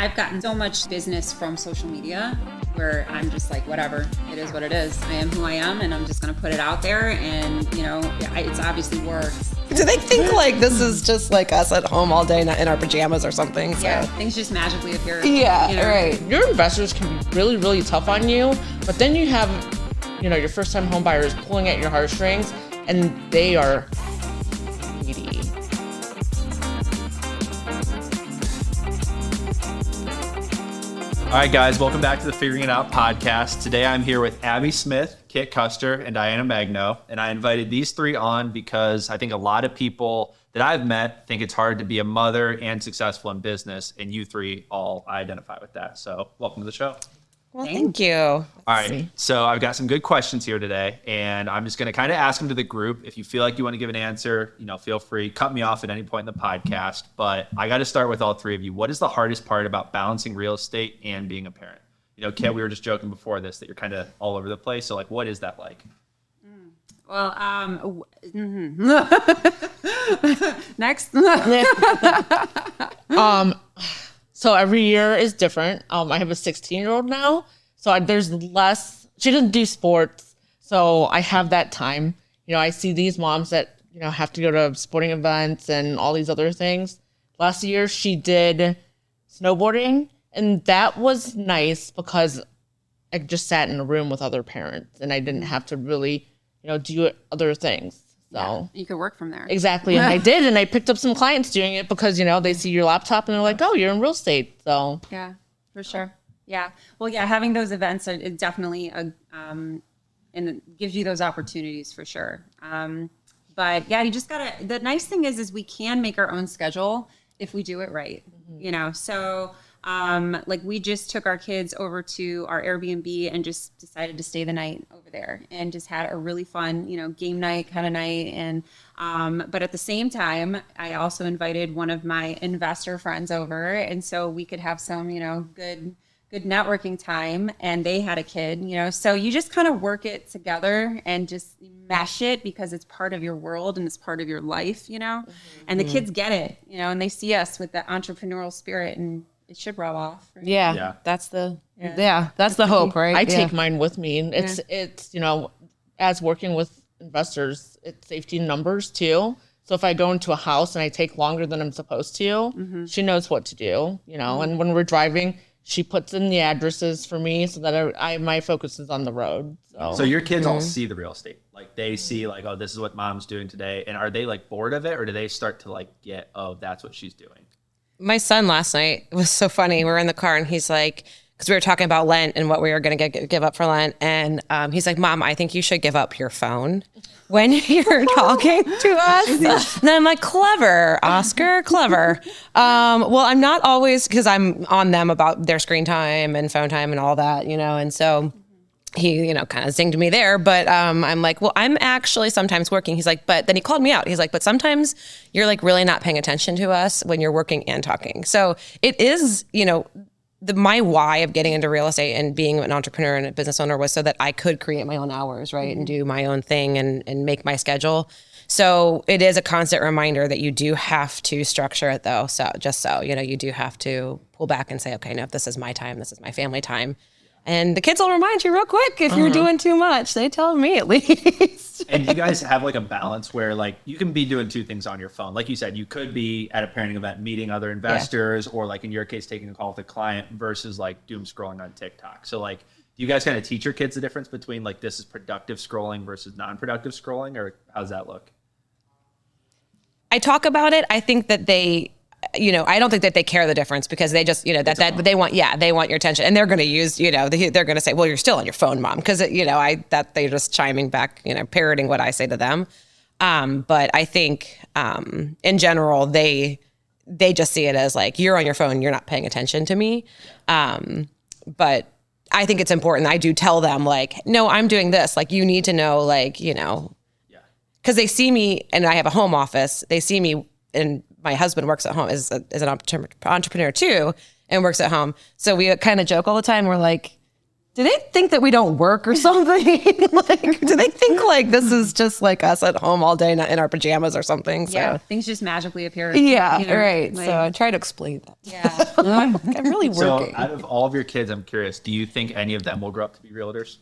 I've gotten so much business from social media where I'm just like, whatever, it is what it is. I am who I am, and I'm just going to put it out there. And, it's obviously worked. Do they think like this is just like us at home all day in our pajamas or something? So. Yeah, things just magically appear. Yeah, right. Your investors can be really, really tough on you, but then you have, your first-time home buyers pulling at your heartstrings, and they are greedy. All right, guys, welcome back to the Figuring It Out podcast. Today I'm here with Abby Smith, Kit Custer, and Diana Magno. And I invited these three on because I think a lot of people that I've met think it's hard to be a mother and successful in business. And you three all identify with that. So welcome to the show. Well, thank you. All right, so I've got some good questions here today, and I'm just going to kind of ask them to the group. If you feel like you want to give an answer, feel free. Cut me off at any point in the podcast, but I got to start with all three of you. What is the hardest part about balancing real estate and being a parent? Kit, we were just joking before this that you're kind of all over the place. So, what is that like? Well, next. So every year is different. I have a 16-year-old now, so there's less. She doesn't do sports, so I have that time. I see these moms that have to go to sporting events and all these other things. Last year she did snowboarding, and that was nice because I just sat in a room with other parents, and I didn't have to really, do other things. So yeah, you could work from there. Exactly. And I did. And I picked up some clients doing it because, they see your laptop and they're like, oh, you're in real estate. So yeah, for sure. Yeah. Well, yeah, having those events are definitely and it gives you those opportunities for sure. But yeah, you just gotta, the nice thing is we can make our own schedule if we do it right. So we just took our kids over to our Airbnb and just decided to stay the night over there and just had a really fun, game night kind of night. And, but at the same time, I also invited one of my investor friends over. And so we could have some, good networking time, and they had a kid, so you just kind of work it together and just mesh it because it's part of your world and it's part of your life, and the kids get it, and they see us with that entrepreneurial spirit, and it should rub off. Right? Yeah. That's the hope, right? I take mine with me. And it's as working with investors, it's safety in numbers too. So if I go into a house and I take longer than I'm supposed to, she knows what to do, and when we're driving, she puts in the addresses for me so that my focus is on the road. So your kids all see the real estate. They see oh, this is what mom's doing today. And are they bored of it, or do they start to get, oh, that's what she's doing? My son last night, it was so funny. We were in the car and he's like, because we were talking about Lent and what we were going to give up for Lent. And he's like, Mom, I think you should give up your phone when you're talking to us. And then I'm like, clever, Oscar, clever. Well, I'm not always, because I'm on them about their screen time and phone time and all that, and so he, kind of zinged me there, but I'm like, well, I'm actually sometimes working. He's like, but then he called me out. He's like, but sometimes you're really not paying attention to us when you're working and talking. So it is, my why of getting into real estate and being an entrepreneur and a business owner was so that I could create my own hours, right? And do my own thing and make my schedule. So it is a constant reminder that you do have to structure it though. So you do have to pull back and say, okay, no, this is my time. This is my family time. And the kids will remind you real quick if you're doing too much. They tell me at least. And you guys have a balance where you can be doing two things on your phone. Like you said, you could be at a parenting event meeting other investors, or in your case, taking a call with a client versus doom scrolling on TikTok. So do you guys kind of teach your kids the difference between this is productive scrolling versus non-productive scrolling, or how does that look? I talk about it. I think that they, I don't think that they care the difference because they just, that they want your attention, and they're going to use, they're going to say, well, you're still on your phone, Mom. Cause that they're just chiming back, parroting what I say to them. But I think, in general, they just see it as you're on your phone, you're not paying attention to me. But I think it's important. I do tell them no, I'm doing this. You need to know, cause they see me, and I have a home office. They see me, and my husband works at home, is an entrepreneur too, and works at home. So we kind of joke all the time. We're like, do they think that we don't work or something? Like, do they think like this is just like us at home all day in our pajamas or something? So. Yeah, things just magically appear. Yeah, you know, right. like- So I try to explain that. Yeah. I'm really So working. out of all of your kids, I'm curious, do you think any of them will grow up to be realtors?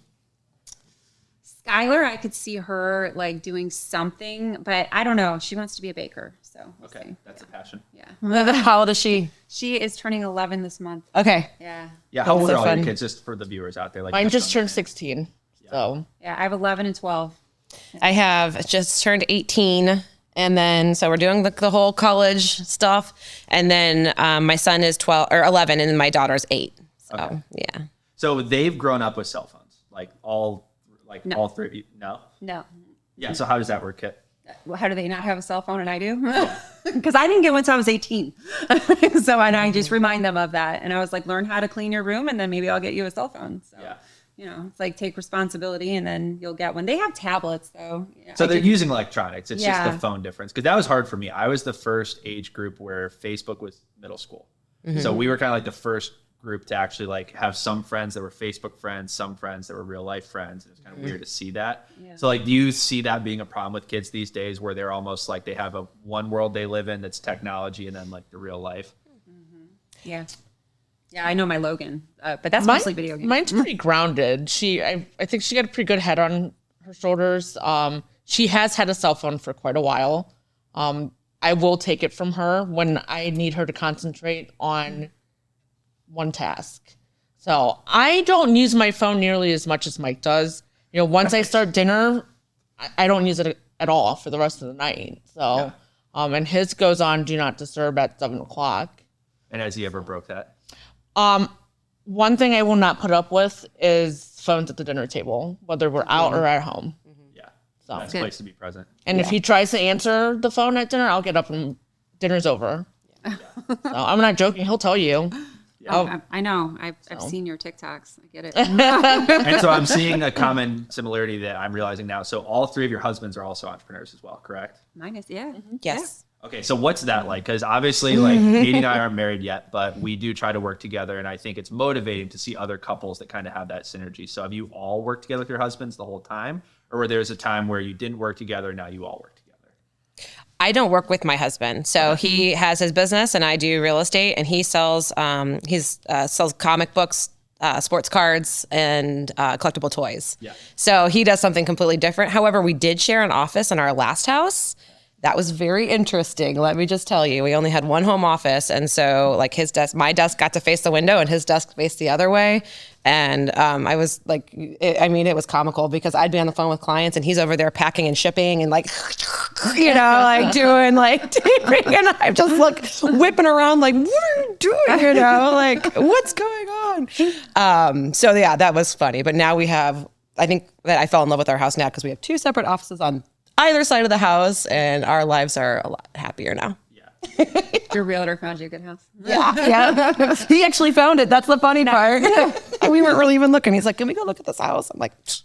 Skylar, I could see her like doing something, but I don't know. She wants to be a baker, so we'll Okay, see. that's a passion. Yeah, How old is she? she is turning 11 this month. Okay. Yeah, Yeah, how old so are all fun. your kids? Just for the viewers out there, like Mine that's just something. turned 16. So yeah. I have 11 and 12. I have just turned 18. And then, so we're doing the whole college stuff. And then my son is 12 or 11 and my daughter's 8. So, Okay. yeah. So they've grown up with cell phones, like all three of you. No. No, Yeah. So how does that work, Kit? well, how do they not have a cell phone and I do? Because I didn't get one until I was 18. So and I just remind them of that, and I was like, learn how to clean your room, and then maybe I'll get you a cell phone. So. Yeah. You know, it's like take responsibility and then you'll get one. They have tablets though. Yeah, So I they're did- using electronics. It's just Yeah. the phone difference. Because that was hard for me. I was the first age group where Facebook was middle school. So we were kind of like the first group to actually like have some friends that were Facebook friends, some friends that were real life friends. It was kind of weird to see that. Yeah. So like, do you see that being a problem with kids these days where they're almost like they have a one world they live in that's technology and then like the real life? Yeah. Yeah, I know my Logan, but that's mostly video games. Mine's pretty grounded. I think she got a pretty good head on her shoulders. She has had a cell phone for quite a while. I will take it from her when I need her to concentrate on one task. So I don't use my phone nearly as much as Mike does. You know, once I start dinner, I don't use it at all for the rest of the night. So, and his goes on do not disturb at 7:00. And has he ever broke that? One thing I will not put up with is phones at the dinner table, whether we're out or at home. Yeah. So, That's a place to be present. and if he tries to answer the phone at dinner, I'll get up and dinner's over. So I'm not joking. He'll tell you. I know. I've seen your TikToks. I get it. And so I'm seeing a common similarity that I'm realizing now. So all three of your husbands are also entrepreneurs as well, correct? Mine is, yeah. Yes. Okay, so what's that like? Because obviously, like, Katie and I aren't married yet, but we do try to work together, and I think it's motivating to see other couples that kind of have that synergy. So have you all worked together with your husbands the whole time, or were there a time where you didn't work together, now you all work together? I don't work with my husband. So he has his business and I do real estate, and he sells sells comic books, sports cards, and collectible toys. Yeah. So he does something completely different. However, we did share an office in our last house. That was very interesting. Let me just tell you, we only had one home office. And so like my desk got to face the window and his desk faced the other way. And I was like, it was comical because I'd be on the phone with clients and he's over there packing and shipping and like, like doing like taping. And I'm just like whipping around like, what are you doing? Like, what's going on? So yeah, that was funny. But now I think that I fell in love with our house now because we have two separate offices on either side of the house, and our lives are a lot happier now. Yeah. Your realtor found you a good house. Yeah. He actually found it. That's the funny part. We weren't really even looking. He's like, can we go look at this house? I'm like, That's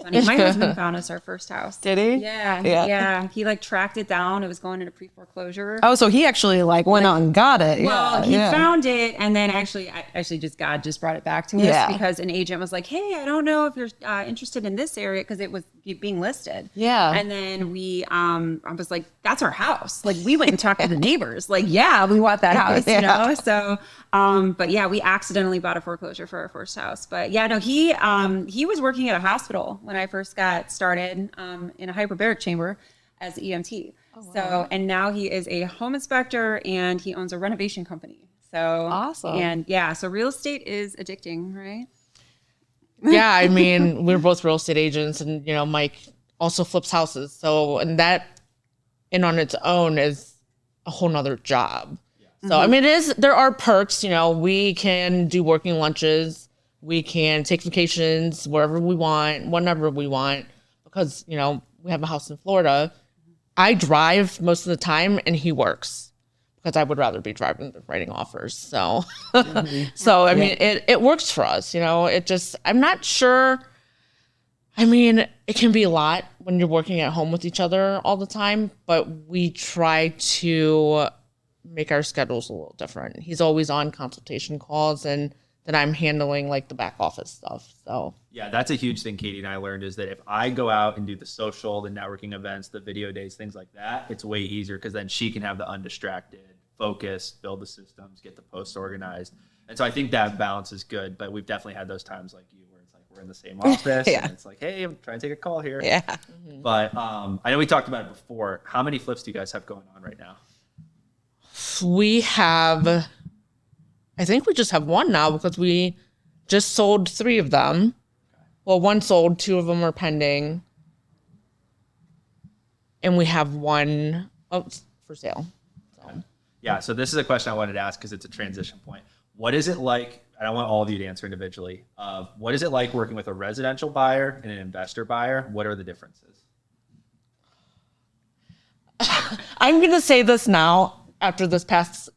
funny. My husband found us our first house. did he? Yeah. He like tracked it down. It was going into pre-foreclosure. Oh, so he actually like went out and got it. Well, he yeah. found it, and then God just brought it back to us Yeah. because an agent was like, "Hey, I don't know if you're interested in this area because it was being listed." Yeah. And then I was like, "That's our house." Like we went and talked to the neighbors. Like, yeah, we want that house, you know. So, but yeah, we accidentally bought a foreclosure for our first house. But yeah, no, he was working at a hospital when I first got started in a hyperbaric chamber as EMT. So, and now he is a home inspector and he owns a renovation company. So Awesome. And yeah, so real estate is addicting, right? Yeah, I mean, we're both real estate agents, and Mike also flips houses. So, and that in on its own is a whole nother job. So, I mean, there are perks. We can do working lunches, we can take vacations wherever we want, whenever we want, because we have a house in Florida. I drive most of the time, and he works because I would rather be driving than writing offers. So, so I mean, it works for us. I'm not sure. I mean, it can be a lot when you're working at home with each other all the time, but we try to make our schedules a little different. He's always on consultation calls, and then I'm handling like the back office stuff. So Yeah, that's a huge thing Katie and I learned is that if I go out and do the social, the networking events, the video days, things like that, it's way easier because then she can have the undistracted focus, build the systems, get the posts organized. And so I think that balance is good, but we've definitely had those times like you where it's like we're in the same office Yeah. and it's like, hey, I'm trying to take a call here. Yeah. But I know we talked about it before. How many flips do you guys have going on right now? we have, I think we just have one now because we just sold 3 of them. Well, one sold, 2 of them are pending. And we have one for sale. Yeah, so this is a question I wanted to ask because it's a transition point. What is it like? And I want all of you to answer individually. What is it like working with a residential buyer and an investor buyer? What are the differences? I'm going to say this now after this past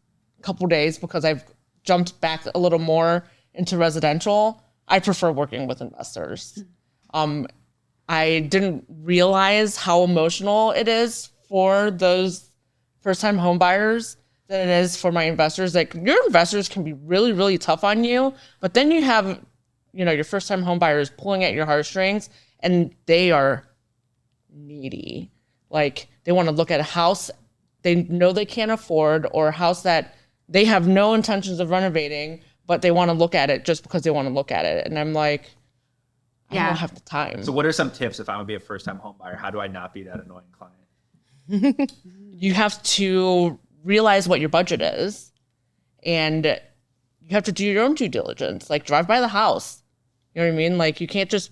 couple days because I've jumped back a little more into residential. I prefer working with investors. I didn't realize how emotional it is for those first-time home buyers than it is for my investors. Like your investors can be really, really tough on you, but then you have, your first-time home buyers pulling at your heartstrings, and they are needy. Like they want to look at a house they know they can't afford or a house that they have no intentions of renovating, but they want to look at it just because they want to look at it. And I'm like, I don't have the time. So what are some tips if I'm gonna be a first-time home buyer? How do I not be that annoying client? You have to realize what your budget is, and you have to do your own due diligence. Like drive by the house. You know what I mean? Like you can't just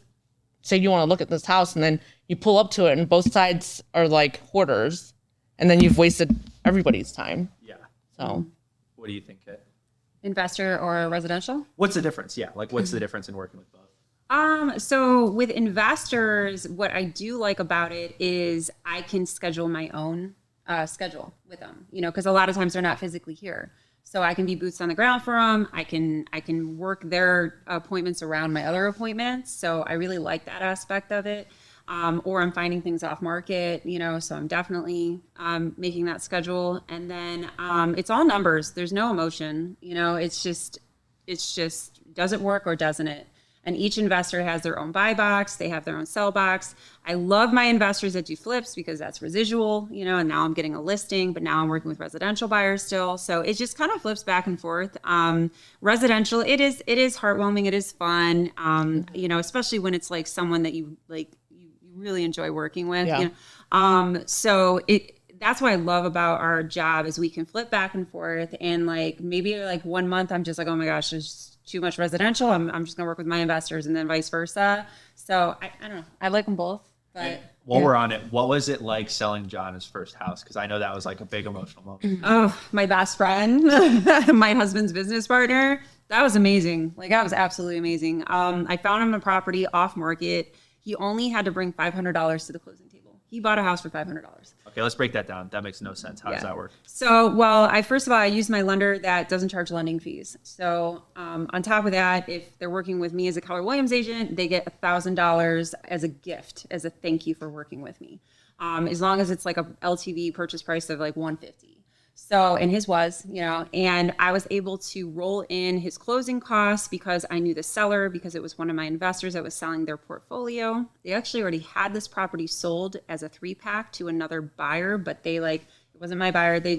say you want to look at this house and then you pull up to it and both sides are like hoarders, and then you've wasted everybody's time. Yeah. So What do you think, Kit? Investor or residential? What's the difference? Yeah, like what's the difference in working with both? So with investors, what I do like about it is I can schedule my own schedule with them, because a lot of times they're not physically here. So I can be boots on the ground for them. I can work their appointments around my other appointments. So I really like that aspect of it. Or I'm finding things off market, so I'm definitely making that schedule. And then it's all numbers. There's no emotion, it's just does it work or doesn't it? And each investor has their own buy box. They have their own sell box. I love my investors that do flips because that's residual, and now I'm getting a listing, but now I'm working with residential buyers still. So it just kind of flips back and forth. Residential, it is heartwarming. It is fun, especially when it's like someone that you really enjoy working with. Yeah. So that's what I love about our job is we can flip back and forth, and like maybe like 1 month I'm just like, oh my gosh, there's too much residential. I'm just gonna work with my investors, and then vice versa. So I don't know. I like them both. But while we're on it, what was it like selling John his first house? Because I know that was like a big emotional moment. Oh, my best friend, my husband's business partner. That was amazing. Like that was absolutely amazing. I found him a property off market. He only had to bring $500 to the closing table. He bought a house for $500. Okay, let's break that down. That makes no sense. How does that work? So, well, first of all, I use my lender that doesn't charge lending fees. So, on top of that, if they're working with me as a Keller Williams agent, they get $1,000 as a gift, as a thank you for working with me. As long as it's like a LTV purchase price of like 150. So, and his was, and I was able to roll in his closing costs because I knew the seller, because it was one of my investors that was selling their portfolio. They actually already had this property sold as a 3-pack to another buyer, but it wasn't my buyer. They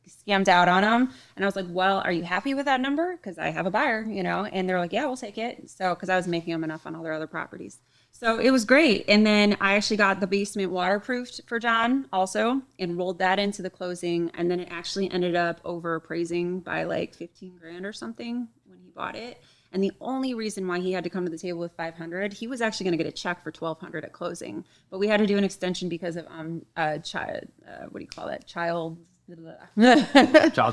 scammed out on them. And I was like, well, are you happy with that number? Because I have a buyer, and they're like, yeah, we'll take it. So, because I was making them enough on all their other properties. So it was great. And then I actually got the basement waterproofed for John also and rolled that into the closing. And then it actually ended up over appraising by like 15 grand or something when he bought it. And the only reason why he had to come to the table with 500, he was actually going to get a check for 1,200 at closing, but we had to do an extension because of child. What do you call that? Child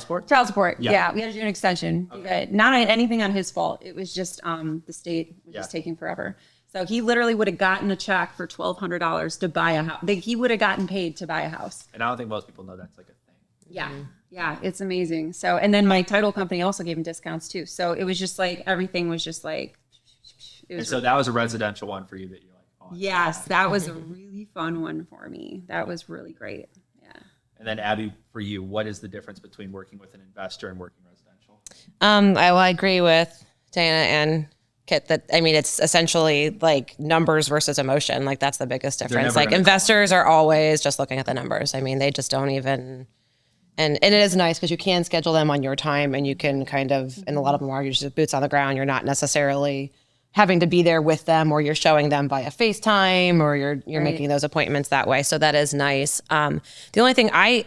support. Child support. Yeah, we had to do an extension. Okay. Not anything on his fault. It was just the state was just taking forever. So he literally would have gotten a check for $1,200 to buy a house. He would have gotten paid to buy a house. And I don't think most people know that's like a thing. Yeah. Yeah, it's amazing. So, and then my title company also gave him discounts too. So it was just like, everything was just like, and so that was a residential one for you that you're like, oh, yes, that was a really fun one for me. That was really great. Yeah. And then Abby, for you, what is the difference between working with an investor and working residential? I agree with Diana and Kit, that I mean, it's essentially like numbers versus emotion. Like that's the biggest difference. never Like gonna investors are always just looking at the numbers. I mean, they just don't even. And it is nice because you can schedule them on your time, and you can kind of, and a lot of them are you're just boots on the ground. You're not necessarily having to be there with them, or you're showing them via FaceTime, or you're making those appointments that way. So that is nice. The only thing I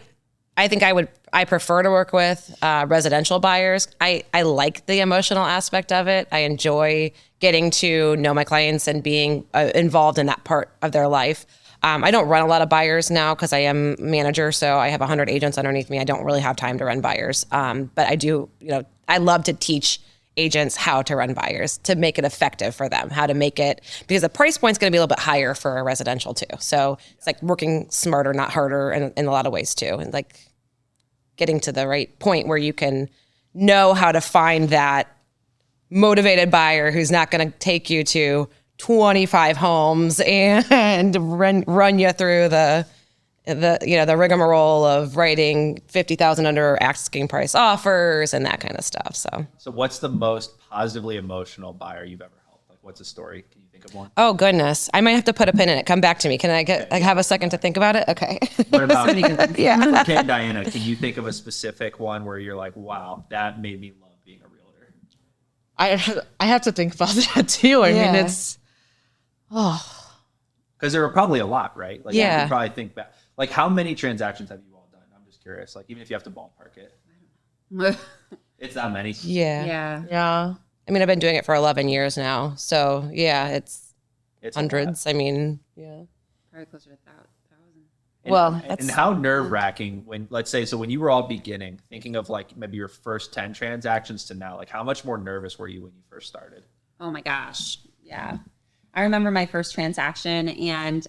think I prefer to work with residential buyers. I like the emotional aspect of it. I enjoy getting to know my clients and being involved in that part of their life. I don't run a lot of buyers now because I am manager, so I have 100 agents underneath me. I don't really have time to run buyers, but I do. I love to teach agents how to run buyers, to make it effective for them, how to make it, because the price point's going to be a little bit higher for a residential too. So it's like working smarter, not harder in a lot of ways too. And like getting to the right point where you can know how to find that motivated buyer who's not going to take you to 25 homes and run you through the rigmarole of writing 50,000 under asking price offers and that kind of stuff. So what's the most positively emotional buyer you've ever helped? Like, what's a story? Can you think of one? Oh goodness, I might have to put a pin in it. Come back to me. Can I have a second to think about it? Okay. What about Yeah. Kit and Diana? Can you think of a specific one where you're like, wow, that made me love being a realtor? I have to think about that too. I mean, it's Because there were probably a lot, right? Like, Yeah. You could probably think back. Like, how many transactions have you all done? I'm just curious. Like, even if you have to ballpark it, it's that many. Yeah. Yeah. yeah. I mean, I've been doing it for 11 years now. So yeah, it's It's a hundreds. lot. I mean, yeah. Probably closer to 1,000. And, Well, and how nerve wracking when, let's say, so when you were all beginning, thinking of like maybe your first 10 transactions to now, like how much more nervous were you when you first started? Oh my gosh. Yeah. I remember my first transaction, and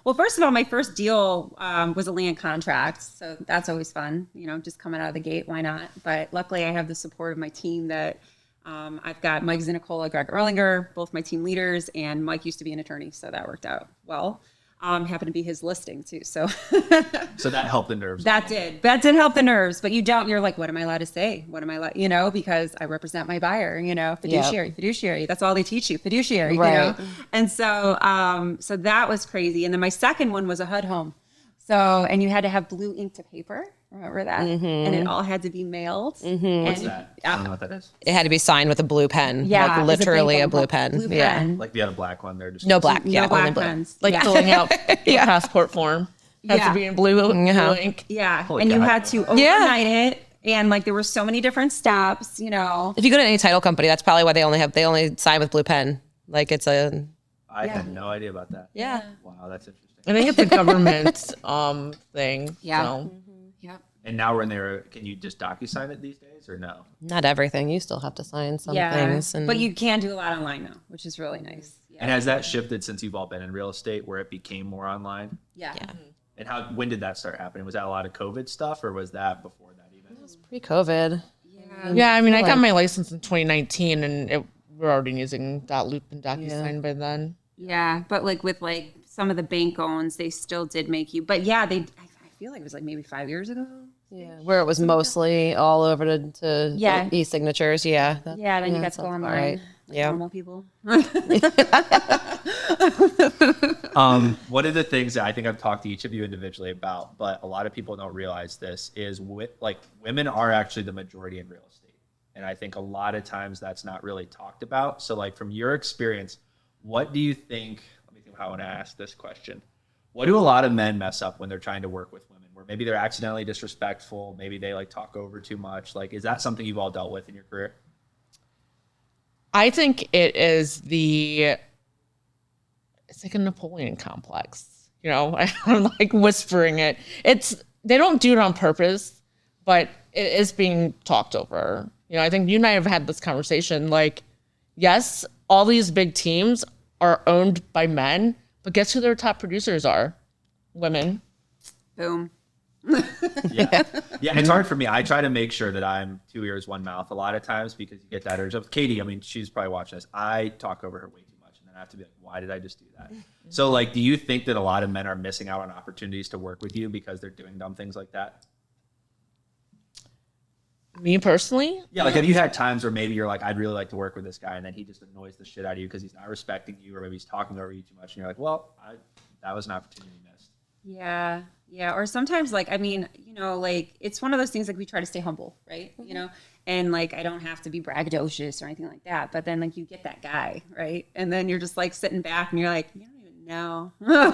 well, first of all, my first deal was a land contract, so that's always fun. Just coming out of the gate, why not? But luckily, I have the support of my team. That I've got Mike Zinicola, Greg Erlinger, both my team leaders, and Mike used to be an attorney, so that worked out well. Happened to be his listing too, so So that helped the nerves. that did help the nerves. But you're like, what am I allowed to say? What am I allowed, because I represent my buyer, fiduciary. That's all they teach you, fiduciary, Right. And so, so that was crazy. And then my second one was a HUD home. So, and you had to have blue ink to paper. Remember that? And it all had to be mailed. What's that? I don't know what that is. It had to be signed with a blue pen. Yeah, Like it was literally a big blue one, pen. blue Yeah. pen. Like if you had a black one, they're just No black. No Yeah. black Only blue. pens. Like yeah. filling out the passport form. Has Yeah. to be in blue ink. Yeah. Holy and you cow. had to overnight it. And like there were so many different steps, If you go to any title company, that's probably why they only sign with blue pen. Like it's a I had no idea about that. yeah. Wow, that's interesting. I think it's a government thing. Yeah. So. Yep. And now we're in there. Can you just DocuSign it these days or no? Not everything. You still have to sign some things. And But you can do a lot online now, which is really nice. Yeah. And has that shifted since you've all been in real estate where it became more online? Yeah. And when did that start happening? Was that a lot of COVID stuff or was that before that even? pre-COVID. Yeah, I mean, I got my license in 2019, and we're already using Loop and DocuSign by then. Yeah. But like with like some of the bank owns, they still did make you. But yeah, I feel like it was like maybe 5 years ago. Yeah, where it was mostly all over to Yeah. e-signatures. Yeah. Yeah, then you got to sounds go about online. right. Like Yeah. normal people. One of the things that I think I've talked to each of you individually about, but a lot of people don't realize this, is women are actually the majority in real estate. And I think a lot of times that's not really talked about. So like from your experience, what do you think, let me think how I want to ask this question. What do a lot of men mess up when they're trying to work with women? Where maybe they're accidentally disrespectful, maybe they like talk over too much. Like, is that something you've all dealt with in your career? I think it's like a Napoleon complex. I'm like whispering it. They don't do it on purpose, but it is being talked over. I think you and I have had this conversation. Like, yes, all these big teams are owned by men, but guess who their top producers are? Women. Boom. Yeah. Yeah. It's hard for me. I try to make sure that I'm 2 ears, 1 mouth a lot of times because you get that urge of Katie. I mean, she's probably watching this. I talk over her way too much. And then I have to be like, why did I just do that? So like, do you think that a lot of men are missing out on opportunities to work with you because they're doing dumb things like that? Me personally, Yeah, like have you had times where maybe you're like, I'd really like to work with this guy, and then he just annoys the shit out of you because he's not respecting you, or maybe he's talking over you too much, and you're like, well, that was an opportunity missed. Yeah. Yeah. Or sometimes like, I mean, you know, like it's one of those things like we try to stay humble, right? You know, and like I don't have to be braggadocious or anything like that. But then like you get that guy, right? And then you're just like sitting back and you're like, you don't even know. And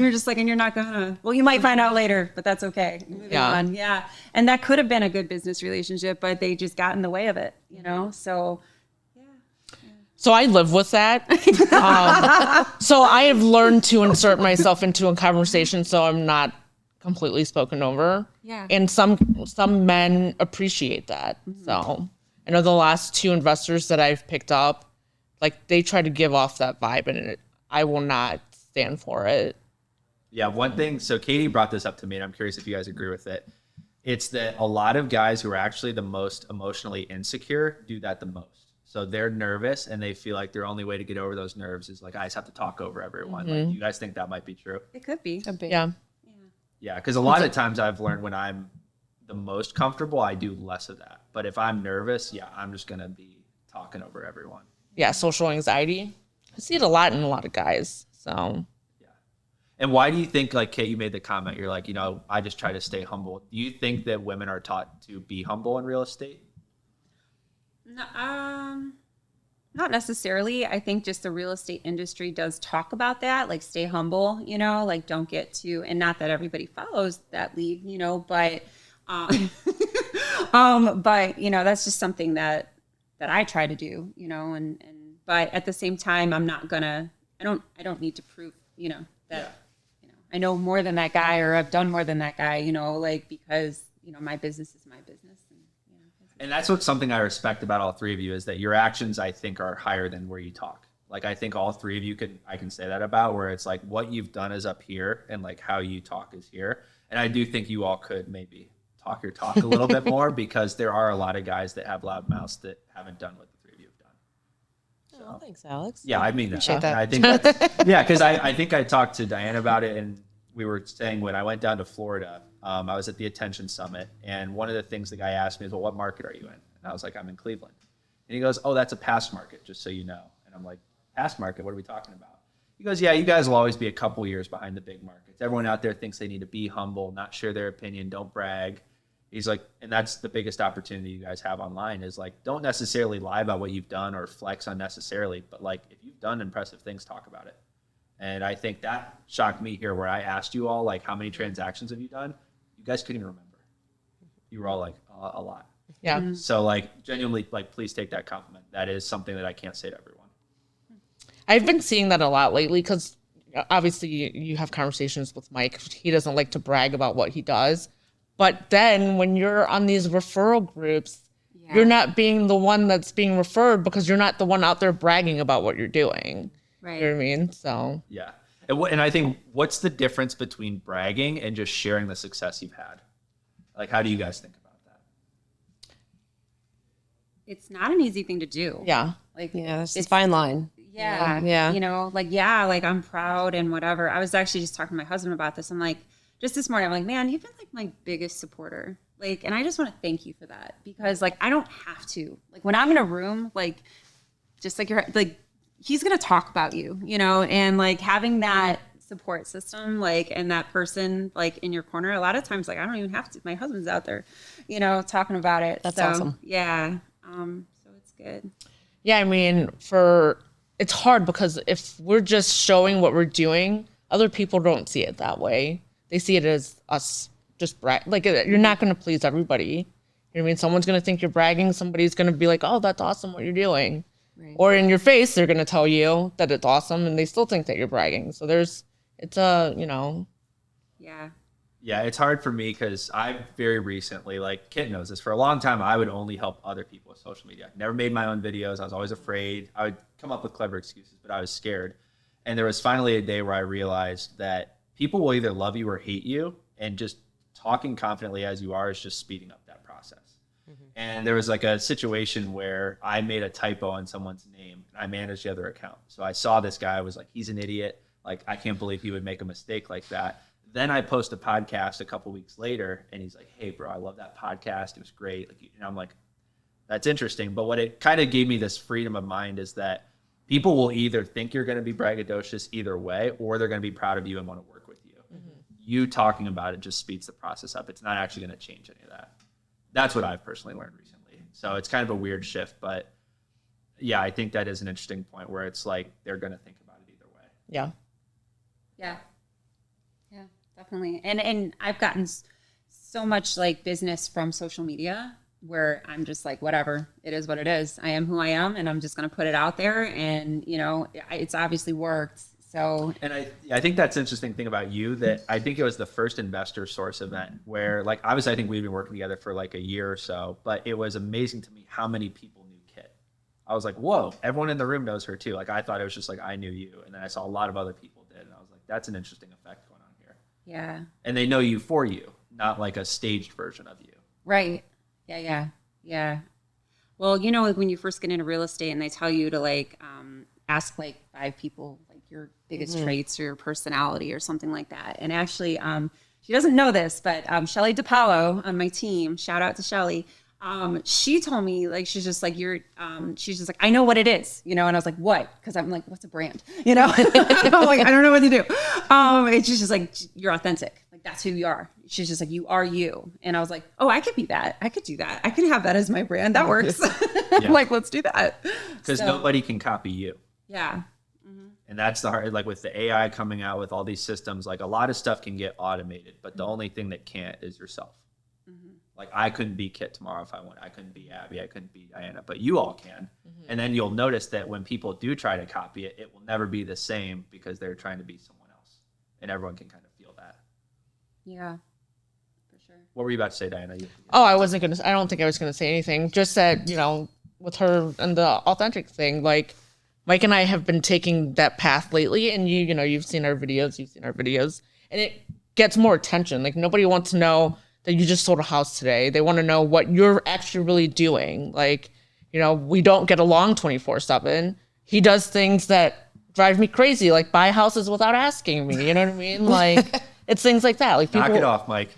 you're just like, and you're not gonna, well, you might find out later, but that's okay. Moving on. Yeah. And that could have been a good business relationship, but they just got in the way of it, you know? So so I live with that. So I have learned to insert myself into a conversation so I'm not completely spoken over. Yeah. And some men appreciate that. So I know the last 2 investors that I've picked up, like they try to give off that vibe, and I will not stand for it. Yeah, one thing, so Katie brought this up to me, and I'm curious if you guys agree with it. It's that a lot of guys who are actually the most emotionally insecure do that the most. So they're nervous and they feel like their only way to get over those nerves is like, I just have to talk over everyone. Like, do you guys think that might be true? it could be. Yeah. Yeah, because a lot of times I've learned when I'm the most comfortable, I do less of that. But if I'm nervous, yeah, I'm just going to be talking over everyone. Yeah, social anxiety. I see it a lot in a lot of guys. So Yeah. And why do you think, like, Kate, you made the comment, you're like, I just try to stay humble. Do you think that women are taught to be humble in real estate? No, not necessarily. I think just the real estate industry does talk about that, like stay humble, like don't get too, and not that everybody follows that lead, but, but that's just something that I try to do, but at the same time, I'm not gonna, I don't need to prove, that, I know more than that guy or I've done more than that guy, because, my business is my business. And that's what's something I respect about all three of you is that your actions, I think, are higher than where you talk. Like, I think all three of you I can say that about, where it's like what you've done is up here and like how you talk is here. And I do think you all could maybe talk your talk a little bit more, because there are a lot of guys that have loud mouths that haven't done what the three of you have done. So, Oh, thanks, Alex. yeah, I mean, Appreciate that. I think that's, yeah, because I think I talked to Diane about it, and we were saying when I went down to Florida, I was at the Attention Summit, and one of the things the guy asked me is, well, what market are you in? And I was like, I'm in Cleveland. And he goes, oh, that's a past market, just so you know. And I'm like, past market? What are we talking about? He goes, yeah, you guys will always be a couple years behind the big markets. Everyone out there thinks they need to be humble, not share their opinion, don't brag. He's like, and that's the biggest opportunity you guys have online is like, don't necessarily lie about what you've done or flex unnecessarily, but like if you've done impressive things, talk about it. And I think that shocked me here, where I asked you all, like, how many transactions have you done? You guys couldn't even remember. You were all like, a lot. yeah. Mm-hmm. So like genuinely, like, please take that compliment. That is something that I can't say to everyone. I've been seeing that a lot lately because obviously you have conversations with Mike. He doesn't like to brag about what he does. But then when you're on these referral groups, you're not being the one that's being referred because you're not the one out there bragging about what you're doing. Right. You know what I mean? So Yeah. And I think, what's the difference between bragging and just sharing the success you've had? Like, how do you guys think about that? It's not an easy thing to do. yeah. Like, Yeah, it's a fine line. yeah. Yeah. Like I'm proud and whatever. I was actually just talking to my husband about this. I'm like, just this morning, I'm like, man, you've been like my biggest supporter. Like, and I just want to thank you for that, because like, I don't have to, like when I'm in a room, like, just like you're like, he's going to talk about you, and like having that support system, like, and that person like in your corner, a lot of times, like, I don't even have to, my husband's out there, talking about it. That's So, awesome. Yeah. So it's good. Yeah, I mean, it's hard because if we're just showing what we're doing, other people don't see it that way. They see it as us just like, you're not going to please everybody. You know what I mean? Someone's going to think you're bragging. Somebody's going to be like, oh, that's awesome what you're doing. Right. Or in your face, they're going to tell you that it's awesome and they still think that you're bragging. So Yeah. Yeah, it's hard for me because I very recently, like Kit knows this, for a long time, I would only help other people with social media. Never made my own videos. I was always afraid. I would come up with clever excuses, but I was scared. And there was finally a day where I realized that people will either love you or hate you, and just talking confidently as you are is just speeding up that process. And there was like a situation where I made a typo on someone's name, and I managed the other account. So I saw this guy, I was like, he's an idiot. Like, I can't believe he would make a mistake like that. Then I post a podcast a couple weeks later, and he's like, "Hey, bro, I love that podcast. It was great." Like, and I'm like, "That's interesting." But what it kind of gave me this freedom of mind is that people will either think you're going to be braggadocious either way, or they're going to be proud of you and want to work with you. You talking about it just speeds the process up. It's not actually going to change any of that. That's what I've personally learned recently. So it's kind of a weird shift, but yeah, I think that is an interesting point where it's like they're going to think about it either way. Yeah. Yeah. Yeah, definitely. And I've gotten so much like business from social media where I'm just like, whatever, it is what it is. I am who I am, and I'm just going to put it out there. And, you know, it's obviously worked. So, and I think that's the interesting thing about you, that I think it was the first investor source event where, like, obviously I think we've been working together for like a year or so, but it was amazing to me how many people knew Kit. I was like, whoa, everyone in the room knows her too. Like, I thought it was just like, I knew you. And then I saw a lot of other people did. And I was like, that's an interesting effect going on here. yeah. And they know you for you, not like a staged version of you. Right. Yeah. Well, you know, like when you first get into real estate and they tell you to like ask like 5 people like your biggest traits or your personality or something like that. And actually, she doesn't know this, but Shelly DePaulo on my team, shout out to Shelly. She told me, like, she's just like, she's just like, I know what it is, you know? And I was like, what? Cause I'm like, what's a brand? You know? I'm like, I don't know what to do. It's just like, you're authentic. Like, that's who you are. She's just like, you are you. And I was like, oh, I could be that. I could do that. I can have that as my brand. That works. Yeah. Like, let's do that. Because nobody can copy you. Yeah. And that's the hard, like with the AI coming out with all these systems, like a lot of stuff can get automated, but the only thing that can't is yourself. Like, I couldn't be Kit tomorrow if I wanted. I couldn't be Abby. I couldn't be Diana, but you all can. And then you'll notice that when people do try to copy it, it will never be the same because they're trying to be someone else. And everyone can kind of feel that. Yeah, for sure. What were you about to say, Diana? Oh, I don't think I was going to say anything. Just that, you know, with her and the authentic thing, like Mike and I have been taking that path lately, and you've seen our videos, and it gets more attention. Like, nobody wants to know that you just sold a house today. They want to know what you're actually really doing. Like, you know, we don't get along 24/7. He does things that drive me crazy, like buy houses without asking me. You know what I mean? Like, it's things like that. Like, people, Knock it off, Mike.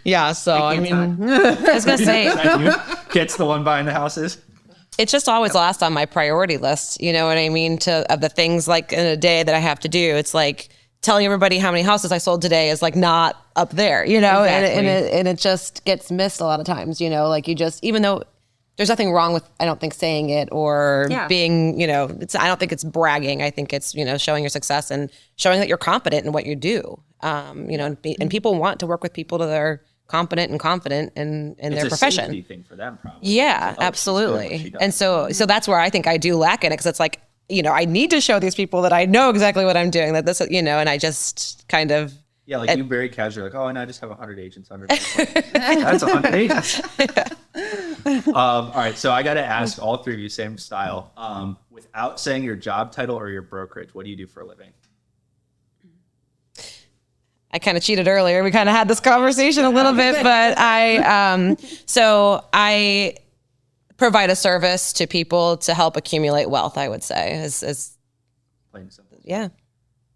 yeah. So I mean, I was gonna say, Is that you? Kit's the one buying the houses. it's just always last on my priority list. You know what I mean? Of the things like in a day that I have to do, it's like telling everybody how many houses I sold today is like not up there, you know, Exactly. and it just gets missed a lot of times, you know, like you just, even though there's nothing wrong with, I don't think, saying it or being, you know, I don't think it's bragging. I think it's, you know, showing your success and showing that you're competent in what you do. You know, and people want to work with people that are competent and confident in their profession. It's a safety thing for them, probably. Yeah, Like, oh, she's doing what she absolutely. does. And so that's where I think I do lack in it, because it's like, you know, I need to show these people that I know exactly what I'm doing, that this, you know, and I just kind of, Yeah, like you very casually, like, oh, and I just have 100 agents under me. That's 100 agents. All right, so I got to ask all three of you, same style. Without saying your job title or your brokerage, what do you do for a living? I kind of cheated earlier. We kind of had this conversation a little bit, but so I provide a service to people to help accumulate wealth, I would say, is Plain and simple. yeah.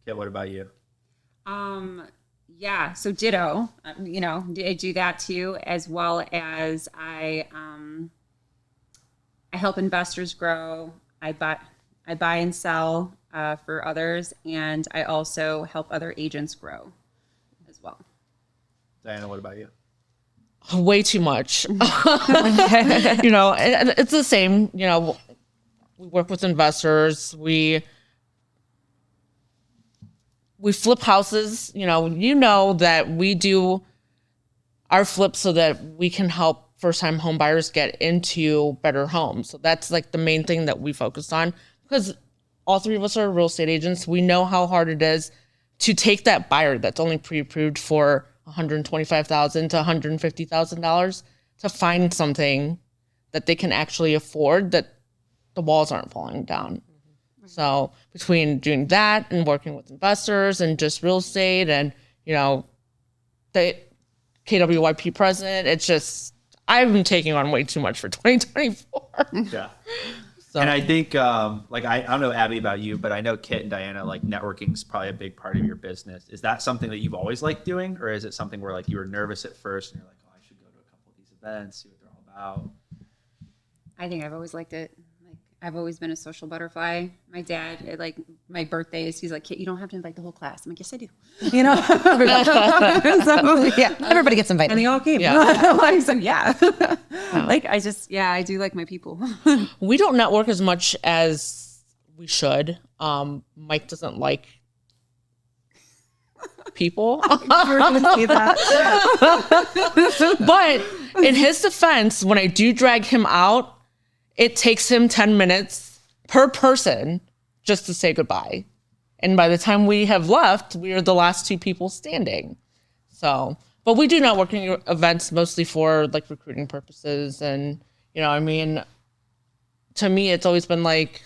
Kit, what about you? Yeah, so ditto, you know, I do that too, as well as I help investors grow. I buy and sell for others, and I also help other agents grow as well. Diana, what about you? way too much. You know, and it's the same. You know, we work with investors. We flip houses. You know that we do our flips so that we can help first-time home buyers get into better homes. So that's like the main thing that we focus on, because all three of us are real estate agents. We know how hard it is to take that buyer that's only pre-approved for $125,000 to $150,000 to find something that they can actually afford, that the walls aren't falling down. So between doing that and working with investors and just real estate and, you know, the KWYP president, it's just, I've been taking on way too much for 2024. Yeah. So And I think, I don't know, Abby, about you, but I know Kit and Diana, like networking is probably a big part of your business. Is that something that you've always liked doing, or is it something where like you were nervous at first and you're like, oh, I should go to a couple of these events, see what they're all about? I think I've always liked it. Like I've always been a social butterfly. My dad, like my birthdays, he's like, Kit, you don't have to invite the whole class. I'm like, yes, I do. You know, so, Yeah, everybody gets invited. and they all came. Yeah. Like, so yeah, like I do like my people. we don't network as much as we should. Mike doesn't like people. We're gonna see that. But in his defense, when I do drag him out, it takes him 10 minutes per person just to say goodbye. And by the time we have left, we are the last two people standing. So, but we do networking events mostly for like recruiting purposes. And, you know, I mean, to me, it's always been like,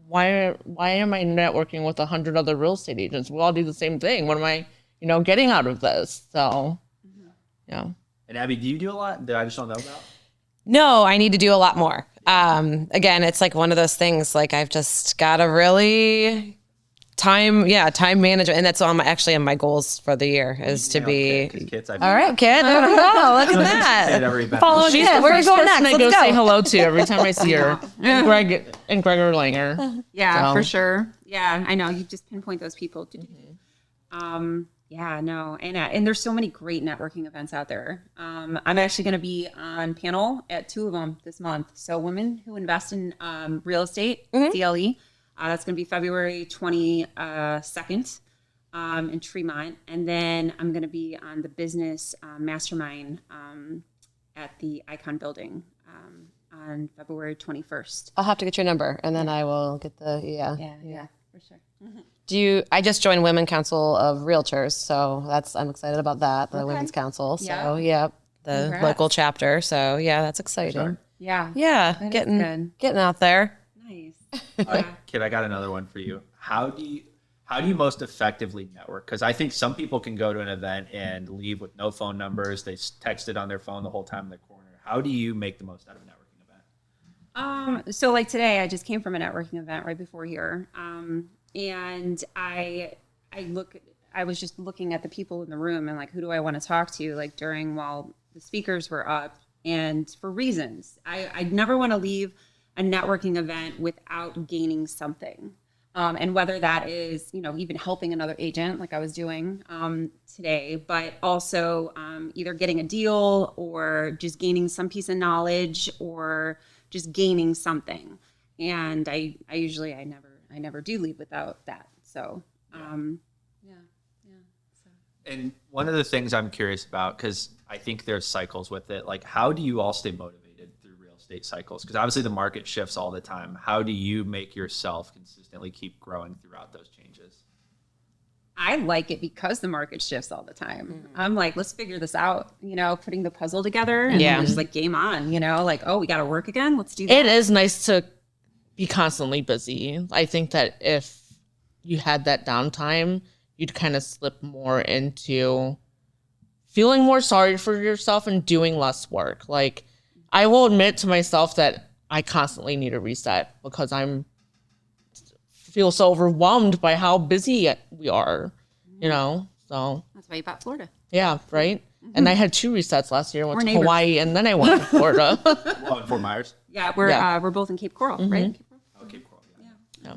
why am I networking with 100 other real estate agents? We all do the same thing. What am I, getting out of this? So, yeah. And Abby, do you do a lot that I just don't know about? No, I need to do a lot more. Again, it's like one of those things, like I've just got to really time management. And that's actually on my goals for the year is to be. Kids, All right, kid. Oh, look at that. Following She's Kit. the Where are you first going person next? I go Let's say go. hello to every time I see her. And Gregor Langer. Yeah, So. for sure. Yeah, I know. You just pinpoint those people. Yeah, no, and there's so many great networking events out there. I'm actually going to be on panel at 2 of them this month. So women who invest in real estate, CLE. That's going to be February 22nd in Tremont, and then I'm going to be on the business mastermind at the Icon Building on February 21st. I'll have to get your number and then I will get the, Yeah, for sure. I just joined Women Council of Realtors, so I'm excited about that, the Women's Council. So the Congrats. local chapter. So yeah, that's exciting. Sure. Yeah. Yeah, That is getting good. out there. Nice. All right, Kit, I got another one for you. How do you most effectively network? Because I think some people can go to an event and leave with no phone numbers. They texted on their phone the whole time in the corner. How do you make the most out of a networking event? So like today, I just came from a networking event right before here, and I was just looking at the people in the room and like, who do I want to talk to? Like while the speakers were up, and for reasons, I never want to leave a networking event without gaining something. And whether that is, even helping another agent like I was doing today, but also either getting a deal or just gaining some piece of knowledge or just gaining something. And I never do leave without that. So, And one of the things I'm curious about, because I think there's cycles with it, like how do you all stay motivated through real estate cycles? Because obviously the market shifts all the time. How do you make yourself consistently keep growing throughout those changes? I like it because the market shifts all the time. I'm like, let's figure this out, putting the puzzle together and Yeah. just like game on, like, oh, we got to work again. Let's do that. It is nice to be constantly busy. I think that if you had that downtime, you'd kind of slip more into feeling more sorry for yourself and doing less work. Like, I will admit to myself that I constantly need a reset because feel so overwhelmed by how busy we are, so. That's why you bought Florida. Yeah, right? And I had 2 resets last year. I went We're to neighbors. Hawaii and then I went to Florida. Oh, in Fort Myers? Yeah, Yeah. we're both in Cape Coral, right? Cape Coral? Oh, Cape Coral. Yeah. Yeah.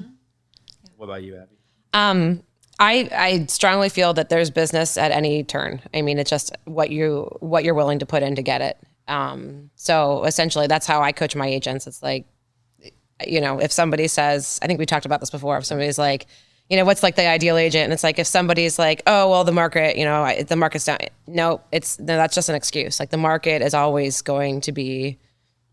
What about you, Abby? I strongly feel that there's business at any turn. I mean, it's just what you're willing to put in to get it. So essentially that's how I coach my agents. It's like, if somebody says, I think we talked about this before, if somebody's like, what's like the ideal agent? And it's like, if somebody's like, oh, well, the market, the market's down. No, that's just an excuse. Like the market is always going to be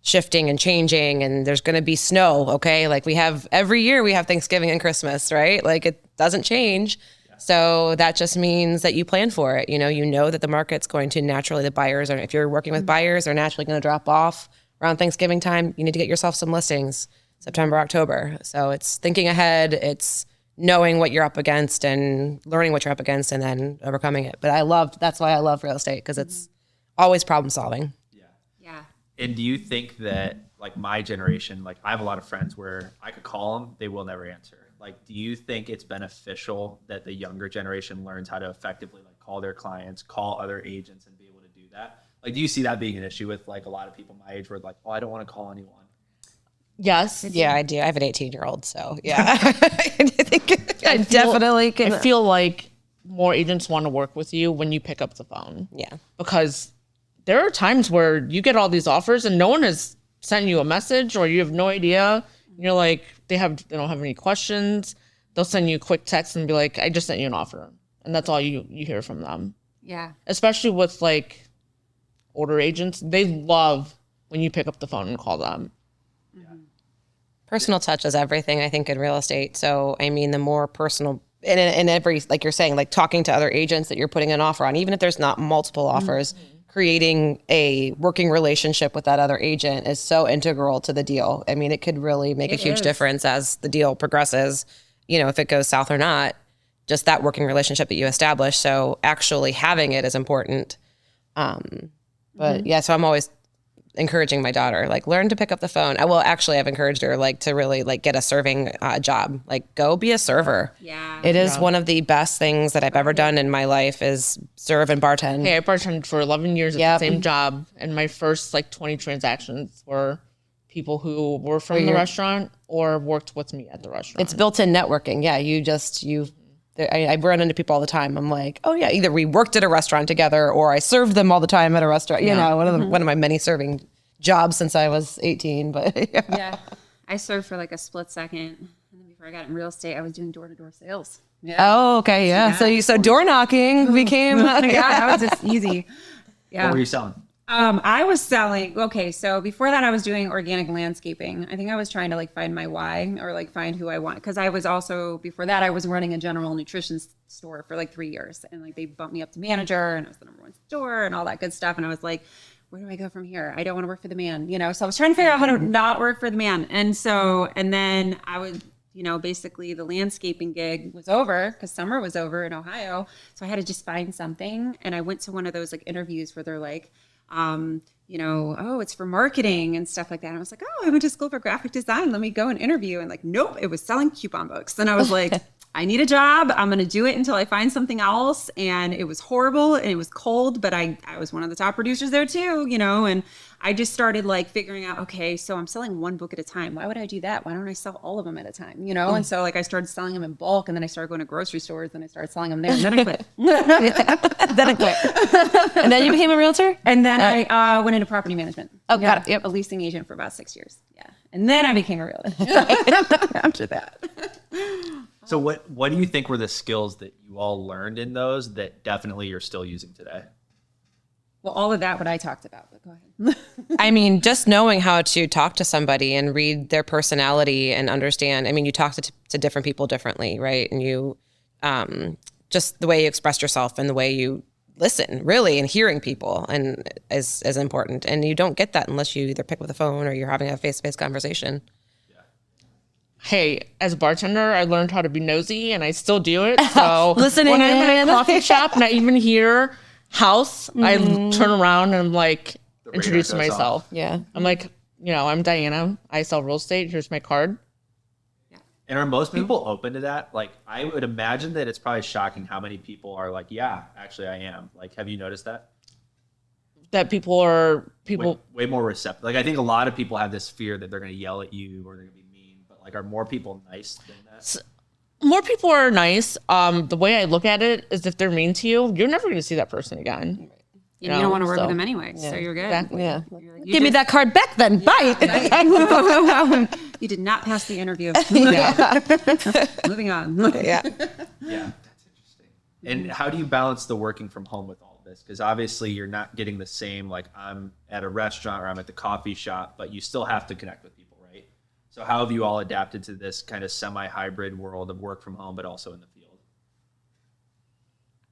shifting and changing and there's going to be snow. Okay. Like every year we have Thanksgiving and Christmas, right? Like it doesn't change. Yeah. So that just means that you plan for it. You know that the market's going to naturally, the buyers are, if you're working with buyers, are naturally going to drop off around Thanksgiving time. You need to get yourself some listings September, October. So it's thinking ahead. It's knowing what you're up against and learning what you're up against and then overcoming it. But that's why I love real estate because it's always problem solving. Yeah. And do you think that like my generation, like I have a lot of friends where I could call them, they will never answer. Like, do you think it's beneficial that the younger generation learns how to effectively like call their clients, call other agents, and be able to do that? Like, do you see that being an issue with like a lot of people my age where like, oh, I don't want to call anyone? Yes. Yeah, I do. I have an 18-year-old, so yeah. I think I definitely can. I feel like more agents want to work with you when you pick up the phone. Yeah. Because there are times where you get all these offers and no one has sent you a message, or you have no idea. You're like, they don't have any questions. They'll send you a quick text and be like, I just sent you an offer. And that's all you hear from them. Yeah. Especially with like older agents. They love when you pick up the phone and call them. Personal touch is everything, I think, in real estate. So, I mean, the more personal, in every, like you're saying, like talking to other agents that you're putting an offer on, even if there's not multiple offers, creating a working relationship with that other agent is so integral to the deal. I mean, it could really make a huge difference as the deal progresses, you know, if it goes south or not, just that working relationship that you establish. So actually having it is important. But yeah, so I'm always encouraging my daughter, like, learn to pick up the phone. I've encouraged her like to really like get a serving job, like go be a server. Yeah. It is one of the best things that I've ever done in my life is serve and bartend. Hey, I bartended for 11 years at the same job, and my first like 20 transactions were people who were from the restaurant or worked with me at the restaurant. It's built-in networking. Yeah, I run into people all the time. I'm like, oh yeah, either we worked at a restaurant together or I served them all the time at a restaurant. You know, one of my many serving jobs since I was 18. But Yeah. I served for like a split second. And then before I got in real estate, I was doing door-to-door sales. Yeah. Oh, okay, yeah. So door knocking became Yeah, that was just easy. Yeah. What were you selling? I was selling, okay, so before that I was doing organic landscaping. I think I was trying to like find my why or like find who I want. Because I was also, before that, I was running a general nutrition store for like 3 years. And like they bumped me up to manager and I was the number one store and all that good stuff. And I was like, where do I go from here? I don't want to work for the man, you know? So I was trying to figure out how to not work for the man. And then I would, you know, basically the landscaping gig was over because summer was over in Ohio. So I had to just find something. And I went to one of those like interviews where they're like, you know, oh, it's for marketing and stuff like that. And I was like, oh, I went to school for graphic design. Let me go and interview. And like, nope, it was selling coupon books. And I was like, I need a job. I'm going to do it until I find something else. And it was horrible and it was cold, but I was one of the top producers there too, you know, and I just started like figuring out, okay, so I'm selling one book at a time. Why would I do that? Why don't I sell all of them at a time? You know? And so like I started selling them in bulk and then I started going to grocery stores and I started selling them there and then I quit. And then you became a realtor? And then I went into property management. Oh, got it. Yep. A leasing agent for about 6 years. Yeah. And then I became a realtor after that. So what do you think were the skills that you all learned in those that definitely you're still using today? Well, all of that, what I talked about, but go ahead. I mean, just knowing how to talk to somebody and read their personality and understand. I mean, you talk to different people differently, right? And you, just the way you express yourself and the way you listen, really, and hearing people and is important. And you don't get that unless you either pick up the phone or you're having a face-to-face conversation. Hey, as a bartender, I learned how to be nosy, and I still do it. So Listening when I'm in in. a coffee shop and I even hear house, I turn around and I'm like, introduce radar goes myself. Yeah. I'm like, you know, I'm Diana. I sell real estate. Here's my card. And are most people open to that? Like, I would imagine that it's probably shocking how many people are like, yeah, actually I am. Like, have you noticed that? That people Way more receptive. Like, I think a lot of people have this fear that they're going to yell at you or they're going to be mean, but like, are more people nice than that? more people are nice. The way I look at it is if they're mean to you, you're never going to see that person again. You don't want to work with them anyway, so you're good. Exactly. Yeah. Give me that card back then. Bye. You did not pass the interview. Moving on. Yeah. Yeah, that's interesting. And how do you balance the working from home with all this? Because obviously you're not getting the same, like I'm at a restaurant or I'm at the coffee shop, but you still have to connect with people, right? So how have you all adapted to this kind of semi-hybrid world of work from home, but also in the field?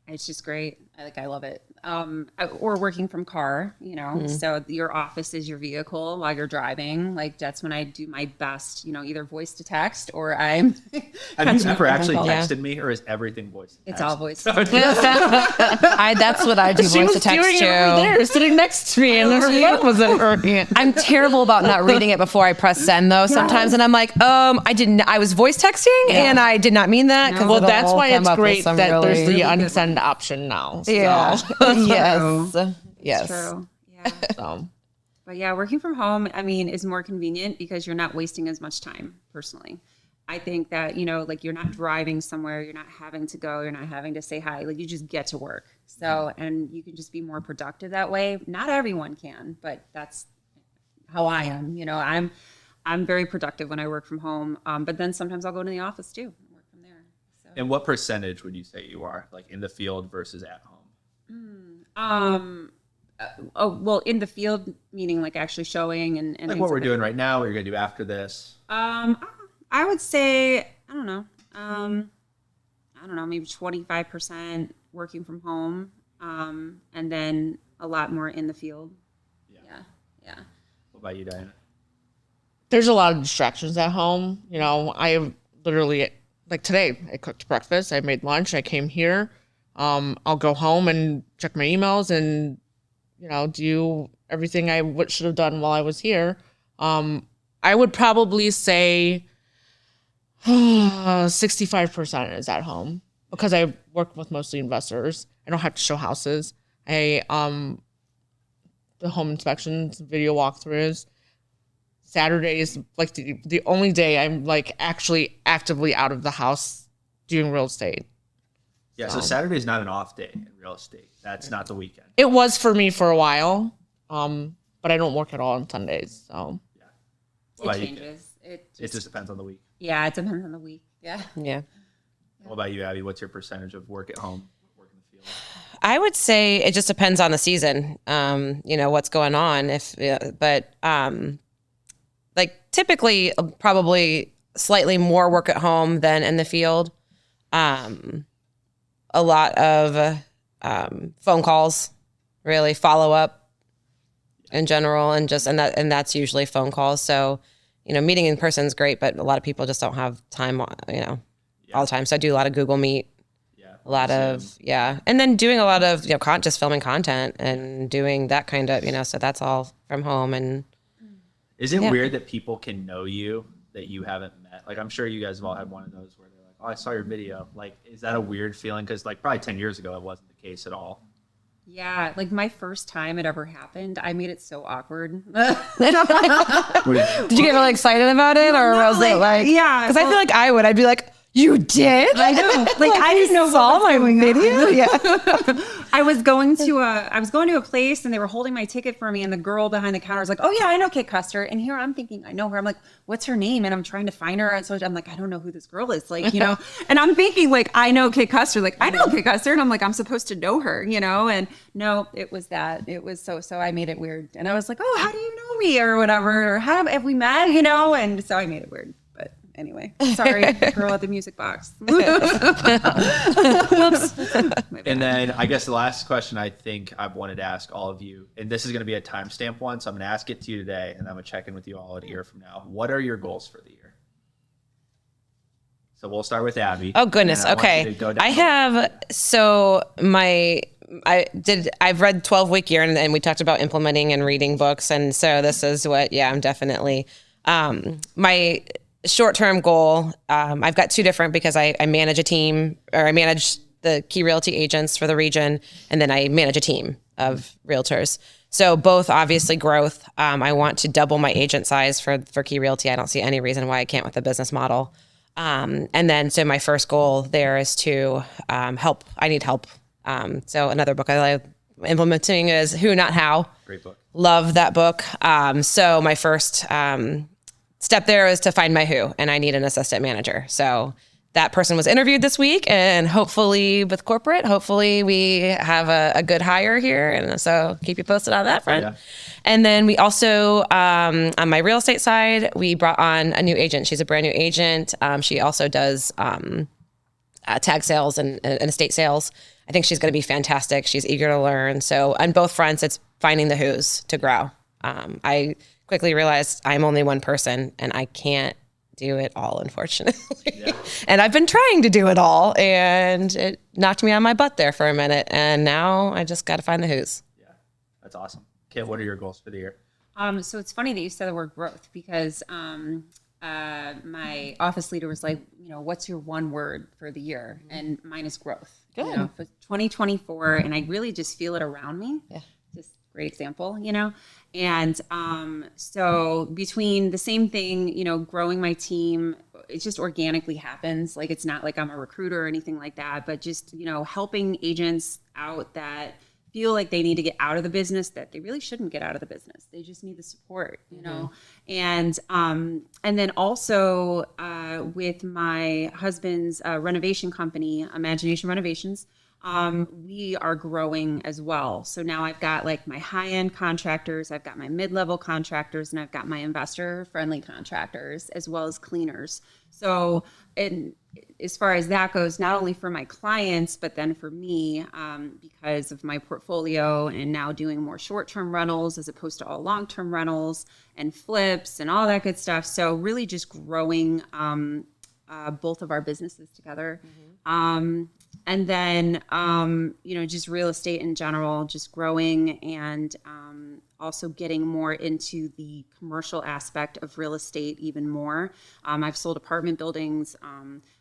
It's just great. I love it. Or working from car, so your office is your vehicle while you're driving. Like that's when I do my best, either voice to text or I'm. Have you ever actually Yeah. texted me, or is everything voice to It's text? all voice. That's what I do. She Voice was to doing text it over too. there, sitting next to me, and her phone wasn't working. I'm terrible about not reading it before I press send though sometimes, and I'm like, I didn't. I was voice texting, and I did not mean that. 'cause Well, it'll that's why come it's up with great some that there's really- the unsend option now. So, Yeah. Yes. Yes. True. Yeah. so. But yeah, working from home, is more convenient because you're not wasting as much time personally. I think that, like you're not driving somewhere, you're not having to go, you're not having to say hi, like you just get to work. So, and you can just be more productive that way. Not everyone can, but that's how I am. I'm very productive when I work from home. But then sometimes I'll go to the office too and work from there. So, And what percentage would you say you are, like in the field versus at home? well, in the field, meaning like actually showing and Like things what we're like doing right now, what you're gonna do after this? I would say, I don't know, maybe 25% working from home, and then a lot more in the field. Yeah. What about you, Diana? There's a lot of distractions at home. I literally, like today, I cooked breakfast, I made lunch, I came here. I'll go home and check my emails and, do everything I should have done while I was here. I would probably say 65% is at home because I work with mostly investors. I don't have to show houses. The home inspections, video walkthroughs. Saturday is like the only day I'm like actually actively out of the house doing real estate. Yeah, so Saturday is not an off day in real estate. That's not the weekend. It was for me for a while, but I don't work at all on Sundays. So What about It you, Kit? changes. It It just depends on the week. yeah, it depends on the week. Yeah. Yeah. What about you, Abby? What's your percentage of work at home, work in the field? I would say it just depends on the season. What's going on. Like typically, probably slightly more work at home than in the field. A lot of phone calls, really follow up in general, and that's usually phone calls. So, meeting in person is great, but a lot of people just don't have time, all the time. So I do a lot of Google Meet. A lot of, and then doing a lot of, just filming content and doing that kind of, so that's all from home. And Is it weird that people can know you that you haven't met? Like, I'm sure you guys have all had one of those where they're like, oh, I saw your video. Like, is that a weird feeling? Because like probably 10 years ago, it wasn't the case at all. Yeah, like my first time it ever happened, I made it so awkward. did you get really excited about it, or was it like, yeah, because I feel like I would. I'd be like, you did? I know. Like I didn't know Saw what was my going on. video? Yeah. I was going to a place and they were holding my ticket for me, and the girl behind the counter was like, "Oh yeah, I know Kit Custer." And here I'm thinking I know her. I'm like, "What's her name?" And I'm trying to find her, and so I'm like, "I don't know who this girl is." Like, and I'm thinking like, "I know Kit Custer." Like, I know Kit Custer, and I'm like, I'm supposed to know her, And no, it was that. It was so I made it weird, and I was like, "Oh, how do you know me?" or whatever, or "How have we met?" And so I made it weird. But anyway, sorry, girl at the music box. And then I guess the last question I think I've wanted to ask all of you, and this is going to be a timestamp one, so I'm going to ask it to you today, and I'm going to check in with you all a year from now. What are your goals for the year? So we'll start with Abby. Oh goodness. And I want you Okay. to go down I the- have I've read 12-week year, and we talked about implementing and reading books. And so this is what, I'm definitely, my short-term goal. I've got two different, because I manage a team, or I manage the key realty agents for the region. And then I manage a team of realtors. So both obviously growth. I want to double my agent size for key realty. I don't see any reason why I can't with the business model. And then, so my first goal there is to help. I need help. So another book I like implementing is Who, Not How. Great book. Love that book. So my first step there is to find my who, and I need an assistant manager. So that person was interviewed this week, and hopefully with corporate, hopefully we have a good hire here. And so keep you posted on that front. Yeah. And then we also, on my real estate side, we brought on a new agent. She's a brand new agent. She also does tag sales and estate sales. I think she's going to be fantastic. She's eager to learn. So on both fronts, it's finding the who's to grow. I quickly realized I'm only one person and I can't do it all, unfortunately. Yeah. And I've been trying to do it all, and it knocked me on my butt there for a minute. And now I just got to find the who's. Yeah, that's awesome. Kit, what are your goals for the year? So it's funny that you said the word growth because my office leader was like, what's your one word for the year? And mine is growth. Good. For 2024, and I really just feel it around me. Yeah. Just great example, And so between the same thing, growing my team, it just organically happens. Like, it's not like I'm a recruiter or anything like that, but just, helping agents out that feel like they need to get out of the business, that they really shouldn't get out of the business. They just need the support, And then also with my husband's renovation company, Imagination Renovations, we are growing as well. So now I've got like my high-end contractors, I've got my mid-level contractors, and I've got my investor-friendly contractors, as well as cleaners. So as far as that goes, not only for my clients, but then for me, because of my portfolio and now doing more short-term rentals as opposed to all long-term rentals and flips and all that good stuff. So really just growing both of our businesses together. And then, just real estate in general, just growing and also getting more into the commercial aspect of real estate even more. I've sold apartment buildings,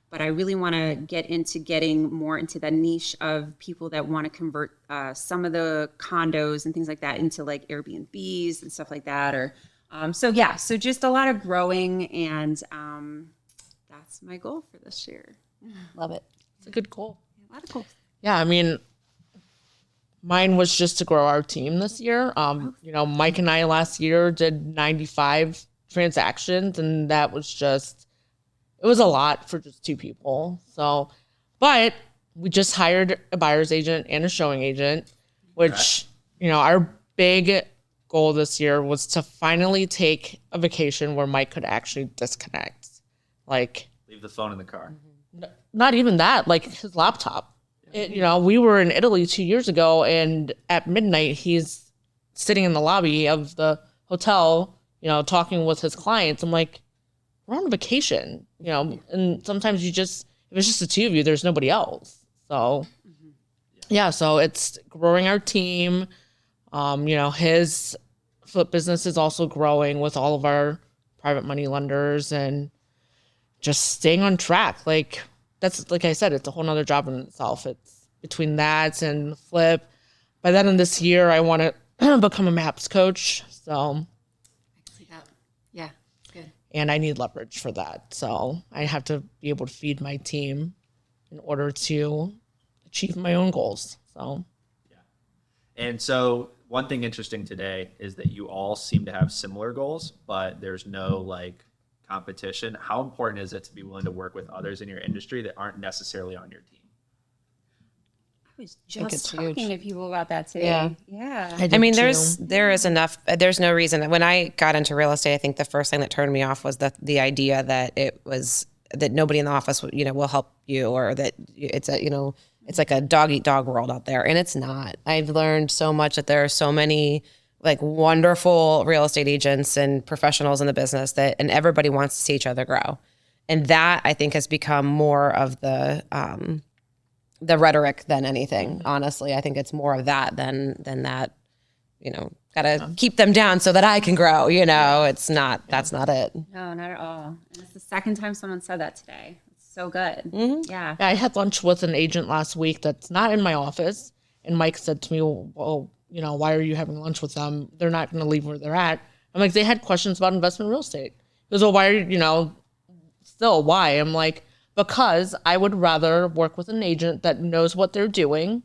but I really want to get into getting more into the niche of people that want to convert some of the condos and things like that into like Airbnbs and stuff like that. Or so just a lot of growing, and that's my goal for this year. Love it. It's a good goal. A lot of goals. Yeah, I mean, mine was just to grow our team this year. Mike and I last year did 95 transactions, and that was it was a lot for just two people. So, but we just hired a buyer's agent and a showing agent, which, our big goal this year was to finally take a vacation where Mike could actually disconnect. Like, leave the phone in the car. Not even that, like his laptop. We were in Italy 2 years ago, and at midnight, he's sitting in the lobby of the hotel, talking with his clients. I'm like, we're on vacation, and sometimes if it's just the two of you, there's nobody else. So, so it's growing our team. His flip business is also growing with all of our private money lenders, and just staying on track. Like, that's, like I said, it's a whole nother job in itself. It's between that and the flip. By the end of this year, I want to become a MAPS coach. So, I see that. Yeah, good. And I need leverage for that. So I have to be able to feed my team in order to achieve my own goals. So, yeah. And so one thing interesting today is that you all seem to have similar goals, but there's no competition. How important is it to be willing to work with others in your industry that aren't necessarily on your team? I was just talking to people about that today. Yeah. I mean, there is enough. There's no reason. When I got into real estate, I think the first thing that turned me off was the idea that that nobody in the office, will help you, or that it's it's like a dog eat dog world out there, and it's not. I've learned so much that there are so many wonderful real estate agents and professionals in the business and everybody wants to see each other grow. And that, I think, has become more of the rhetoric than anything. Honestly, I think it's more of that than that, gotta keep them down so that I can grow, it's not, that's not it. No, not at all. And it's the second time someone said that today. It's so good. Mm-hmm. Yeah. I had lunch with an agent last week that's not in my office. And Mike said to me, well, why are you having lunch with them? They're not going to leave where they're at. I'm like, they had questions about investment real estate. He goes, well, why are you, still why? I'm like, because I would rather work with an agent that knows what they're doing.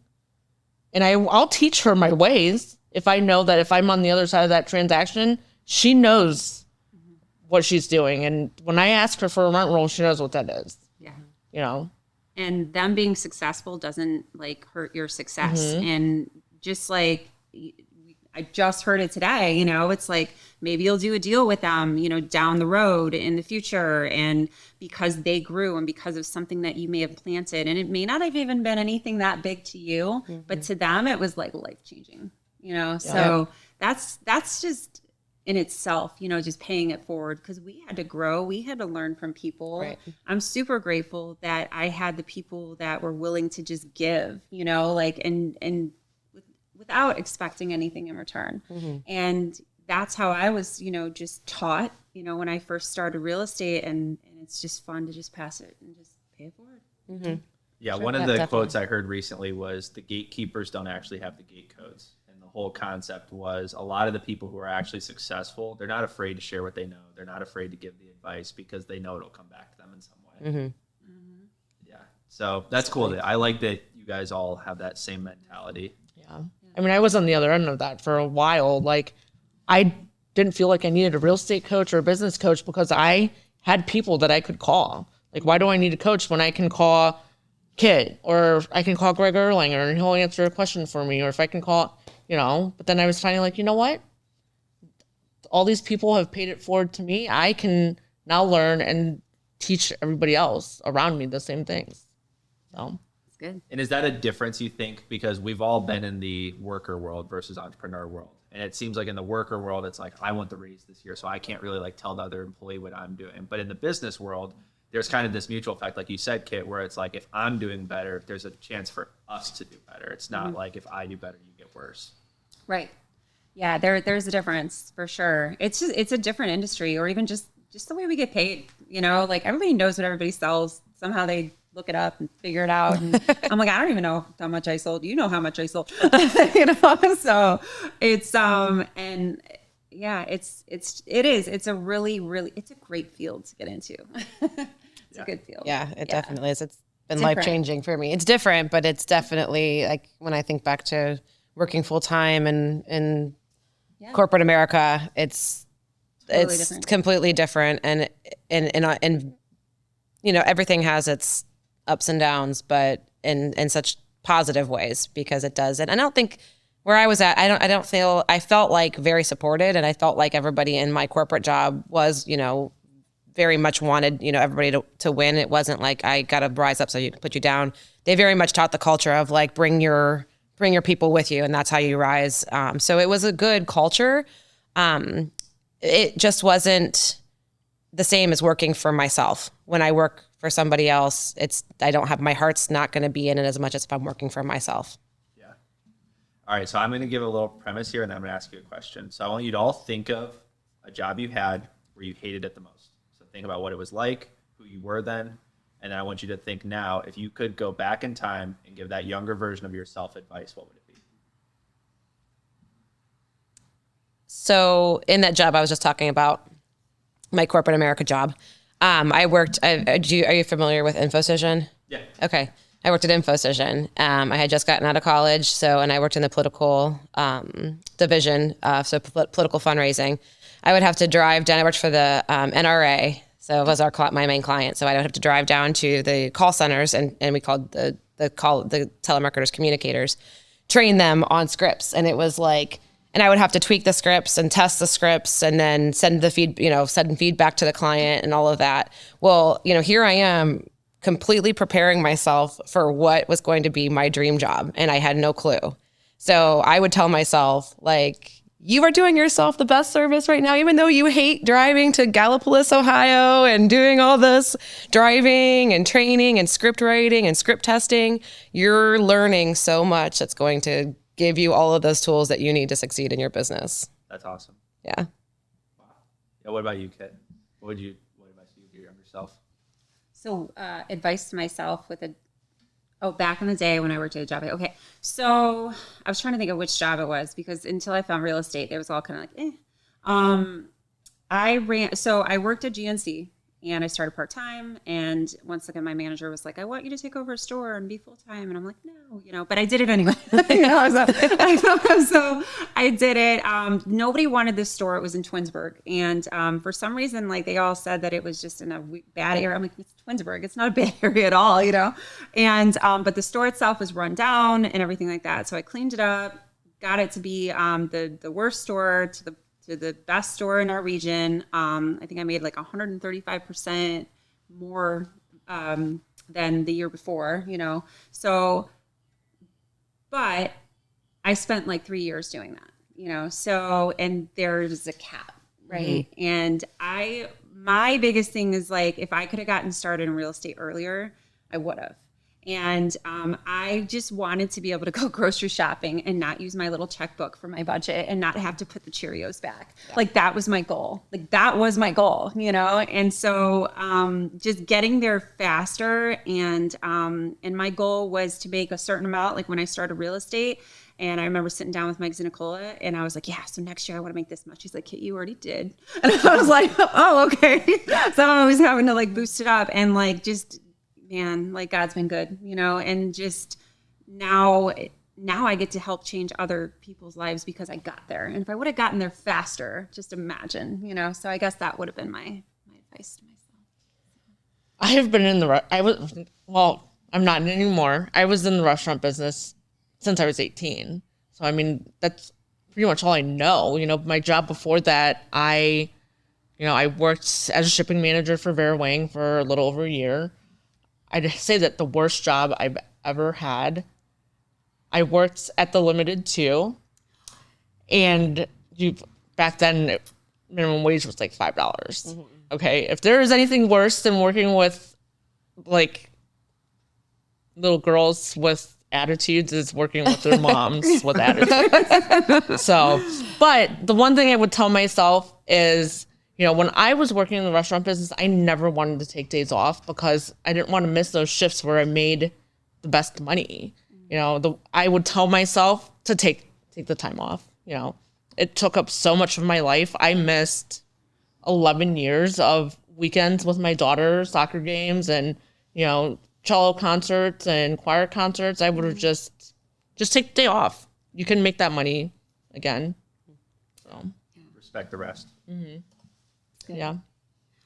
And I'll teach her my ways if I know that if I'm on the other side of that transaction, she knows what she's doing. And when I ask her for a rent roll, she knows what that is. Yeah. And them being successful doesn't hurt your success. And just I just heard it today, it's like, maybe you'll do a deal with them, down the road in the future. And because they grew and because of something that you may have planted, and it may not have even been anything that big to you, but to them, it was like life changing, so that's just in itself, just paying it forward, because we had to grow, we had to learn from people. Right. I'm super grateful that I had the people that were willing to just give, and without expecting anything in return. And that's how I was, just taught, when I first started real estate, and it's just fun to just pass it and just pay it forward. Yeah, Sure, one of yeah, the definitely. quotes I heard recently was the gatekeepers don't actually have the gate codes. And the whole concept was a lot of the people who are actually successful, they're not afraid to share what they know. They're not afraid to give the advice because they know it'll come back to them in some way. Yeah. So that's cool. I like that you guys all have that same mentality. Yeah. I mean, I was on the other end of that for a while. Like, I didn't feel like I needed a real estate coach or a business coach because I had people that I could call. Like, why do I need a coach when I can call Kit, or I can call Greg Erlanger and he'll answer a question for me, or if I can call, but then I was finding like, you know what? All these people have paid it forward to me. I can now learn and teach everybody else around me the same things. So. It's good. And is that a difference, you think? Because we've all been in the worker world versus entrepreneur world. And it seems like in the worker world, it's like, I want the raise this year, so I can't really like tell the other employee what I'm doing. But in the business world, there's kind of this mutual effect, like you said, Kit, where it's like, if I'm doing better, there's a chance for us to do better. It's not like if I do better, you get worse. Right. Yeah, there's a difference for sure. It's a different industry, or even just the way we get paid, like everybody knows what everybody sells. Somehow they look it up and figure it out. And I'm like, I don't even know how much I sold. You know how much I sold, so it's, and yeah, it's a really, it's a great field to get into. It's a good field. Yeah, it definitely is. It's been Different. life-changing for me. It's different, but it's definitely, like, when I think back to working full-time in corporate America, it's different. completely different. And everything has its ups and downs, but in such positive ways, because it does. And I don't think where I was at, I felt like very supported, and I felt like everybody in my corporate job was, very much wanted, everybody to win. It wasn't like, I got to rise up so you can put you down. They very much taught the culture of like, bring your people with you, and that's how you rise. So it was a good culture. It just wasn't the same as working for myself. When I work for somebody else, my heart's not going to be in it as much as if I'm working for myself. Yeah. All right. So I'm going to give a little premise here, and then I'm going to ask you a question. So I want you to all think of a job you had where you hated it the most. So think about what it was like, who you were then. And then I want you to think now, if you could go back in time and give that younger version of yourself advice, what would it be? So in that job I was just talking about, my corporate America job, I worked, are you familiar with InfoCision? Yeah. Okay. I worked at InfoCision. I had just gotten out of college, and I worked in the political division, so political fundraising. I would have to drive down. I worked for the NRA, so it was my main client. So I would have to drive down to the call centers, and we called the telemarketers communicators, train them on scripts, and it was like. And I would have to tweak the scripts and test the scripts and then send feedback to the client and all of that. Well, here I am completely preparing myself for what was going to be my dream job. And I had no clue. So I would tell myself, like, you are doing yourself the best service right now, even though you hate driving to Gallipolis, Ohio, and doing all this driving and training and script writing and script testing. You're learning so much that's going to give you all of those tools that you need to succeed in your business. That's awesome. Yeah. Wow. Yeah. What about you, Kit? What advice would you give your younger self? So advice to myself back in the day when I worked at a job. Okay. So I was trying to think of which job it was, because until I found real estate, it was all kind of like, I worked at GNC, and I started part-time. And once again, my manager was like, I want you to take over a store and be full-time. And I'm like, no, but I did it anyway. So I did it. Nobody wanted this store. It was in Twinsburg. And for some reason, like, they all said that it was just in a bad area. I'm like, it's Twinsburg. It's not a bad area at all, And, but the store itself was run down and everything like that. So I cleaned it up, got it to be the worst store to the best store in our region. I think I made like 135% more than the year before, So, but I spent like 3 years doing that, So, and there's a cap, right? And my biggest thing is like, if I could have gotten started in real estate earlier, I would have. And I just wanted to be able to go grocery shopping and not use my little checkbook for my budget and not have to put the Cheerios back. Yeah. Like that was my goal. And so just getting there faster. And my goal was to make a certain amount, like when I started real estate. And I remember sitting down with Mike Zanicola and I was like, yeah, so next year I want to make this much. He's like, Kit, you already did. And I was like, oh, okay. So I'm always having to like boost it up and like just, man, like God's been good, and just now I get to help change other people's lives because I got there. And if I would have gotten there faster, just imagine, so I guess that would have been my advice to myself. I have been I'm not anymore. I was in the restaurant business since I was 18. So, I mean, that's pretty much all I know. My job before that, I worked as a shipping manager for Vera Wang for a little over a year. I'd say that the worst job I've ever had. I worked at the Limited too, and back then minimum wage was like $5. Mm-hmm. Okay, if there is anything worse than working with like little girls with attitudes, is working with their moms with attitudes. So, but the one thing I would tell myself is, when I was working in the restaurant business, I never wanted to take days off because I didn't want to miss those shifts where I made the best money. I would tell myself to take the time off. It took up so much of my life. I missed 11 years of weekends with my daughter, soccer games, and cello concerts and choir concerts. I would have just take the day off. You can make that money again. So respect the rest. Mm-hmm. Yeah.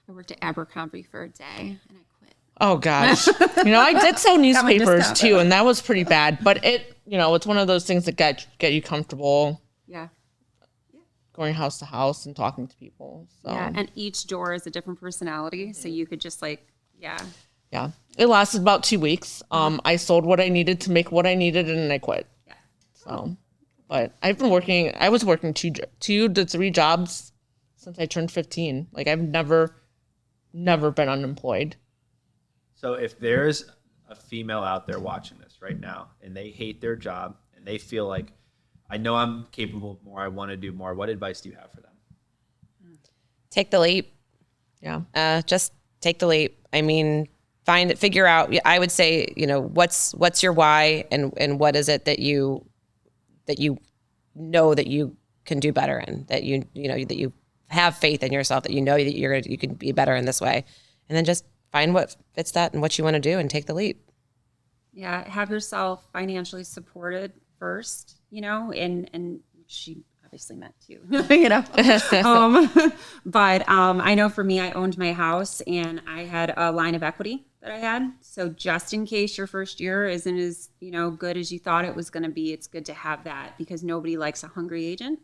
I worked at Abercrombie for a day and I quit. Oh gosh. I did sell newspapers too, and that was pretty bad. But it's one of those things that get you comfortable. Yeah. Going house to house and talking to people. So. Yeah, and each door is a different personality, so you could just Yeah. It lasted about 2 weeks. I sold what I needed to make what I needed, and then I quit. Yeah. So, but I was working 2 to 3 jobs since I turned 15. Like I've never been unemployed. So if there's a female out there watching this right now and they hate their job and they feel like, I know I'm capable of more, I want to do more, what advice do you have for them? Take the leap. Yeah. Just take the leap. I mean, figure out, I would say, what's your why and what is it that you know that you can do better in, that that you have faith in yourself, that that you can be better in this way, and then just find what fits that and what you want to do and take the leap. Yeah, have yourself financially supported first, and she obviously meant to, but I know for me, I owned my house and I had a line of equity that I had. So just in case your first year isn't as, good as you thought it was going to be, it's good to have that because nobody likes a hungry agent.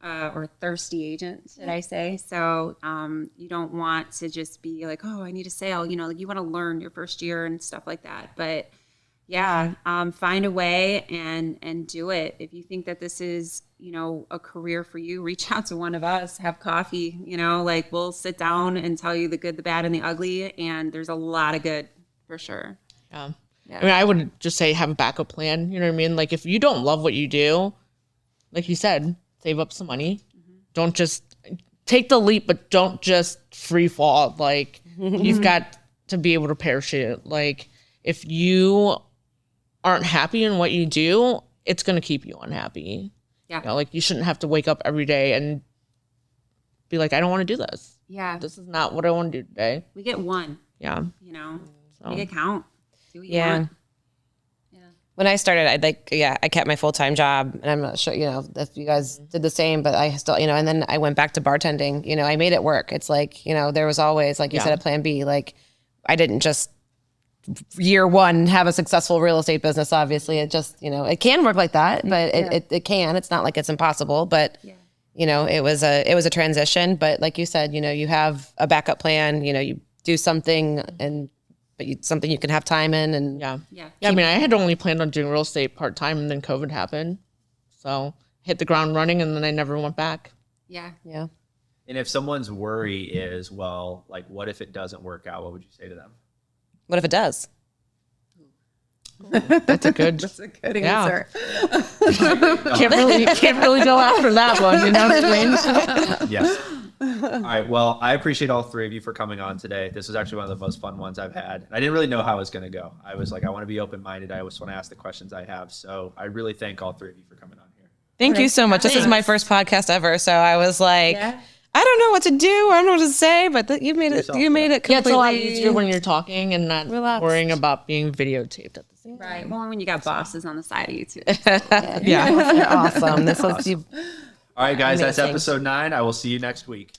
Or thirsty agent, should I say. So you don't want to just be like, oh, I need a sale. You want to learn your first year and stuff like that. But yeah, find a way and do it. If you think that this is, a career for you, reach out to one of us, have coffee, we'll sit down and tell you the good, the bad, and the ugly. And there's a lot of good for sure. Yeah. I mean, I would just say have a backup plan. You know what I mean? Like if you don't love what you do, like you said, save up some money. Mm-hmm. Don't just take the leap, but don't just free fall. Like you've got to be able to parachute. Like if you aren't happy in what you do, it's going to keep you unhappy. Yeah. Like you shouldn't have to wake up every day and be like, I don't want to do this. Yeah. This is not what I want to do today. We get one. Yeah. Make it count. Do what you want. When I started, I kept my full-time job, and I'm not sure, if you guys did the same, but I still, and then I went back to bartending. I made it work. It's like, there was always, like you said, a plan B. Like I didn't just year one have a successful real estate business. Obviously, it just, it can work like that, but it can. It's not like it's impossible, but it was a transition. But like you said, you have a backup plan. You do something something you can have time in, and yeah. I mean, I had only planned on doing real estate part time, and then COVID happened, so hit the ground running, and then I never went back. Yeah. And if someone's worry is, well, like, what if it doesn't work out? What would you say to them? What if it does? That's a good answer. Can't really go after that one, you know what I mean? Yes. All right. Well, I appreciate all three of you for coming on today. This was actually one of the most fun ones I've had. I didn't really know how it was going to go. I was like, I want to be open-minded. I just want to ask the questions I have. So I really thank all three of you for coming on here. Thank you so much. This is my first podcast ever, so I was like, I don't know what to do. I don't know what to say, but you made it. You made it completely. Yeah, it's a lot easier when you're talking and not relaxed. worrying about being videotaped at the same time. Right. Well, when you got bosses on the side of you too. Yeah, awesome. This was All right, guys, that's amazing. episode 9. I will see you next week.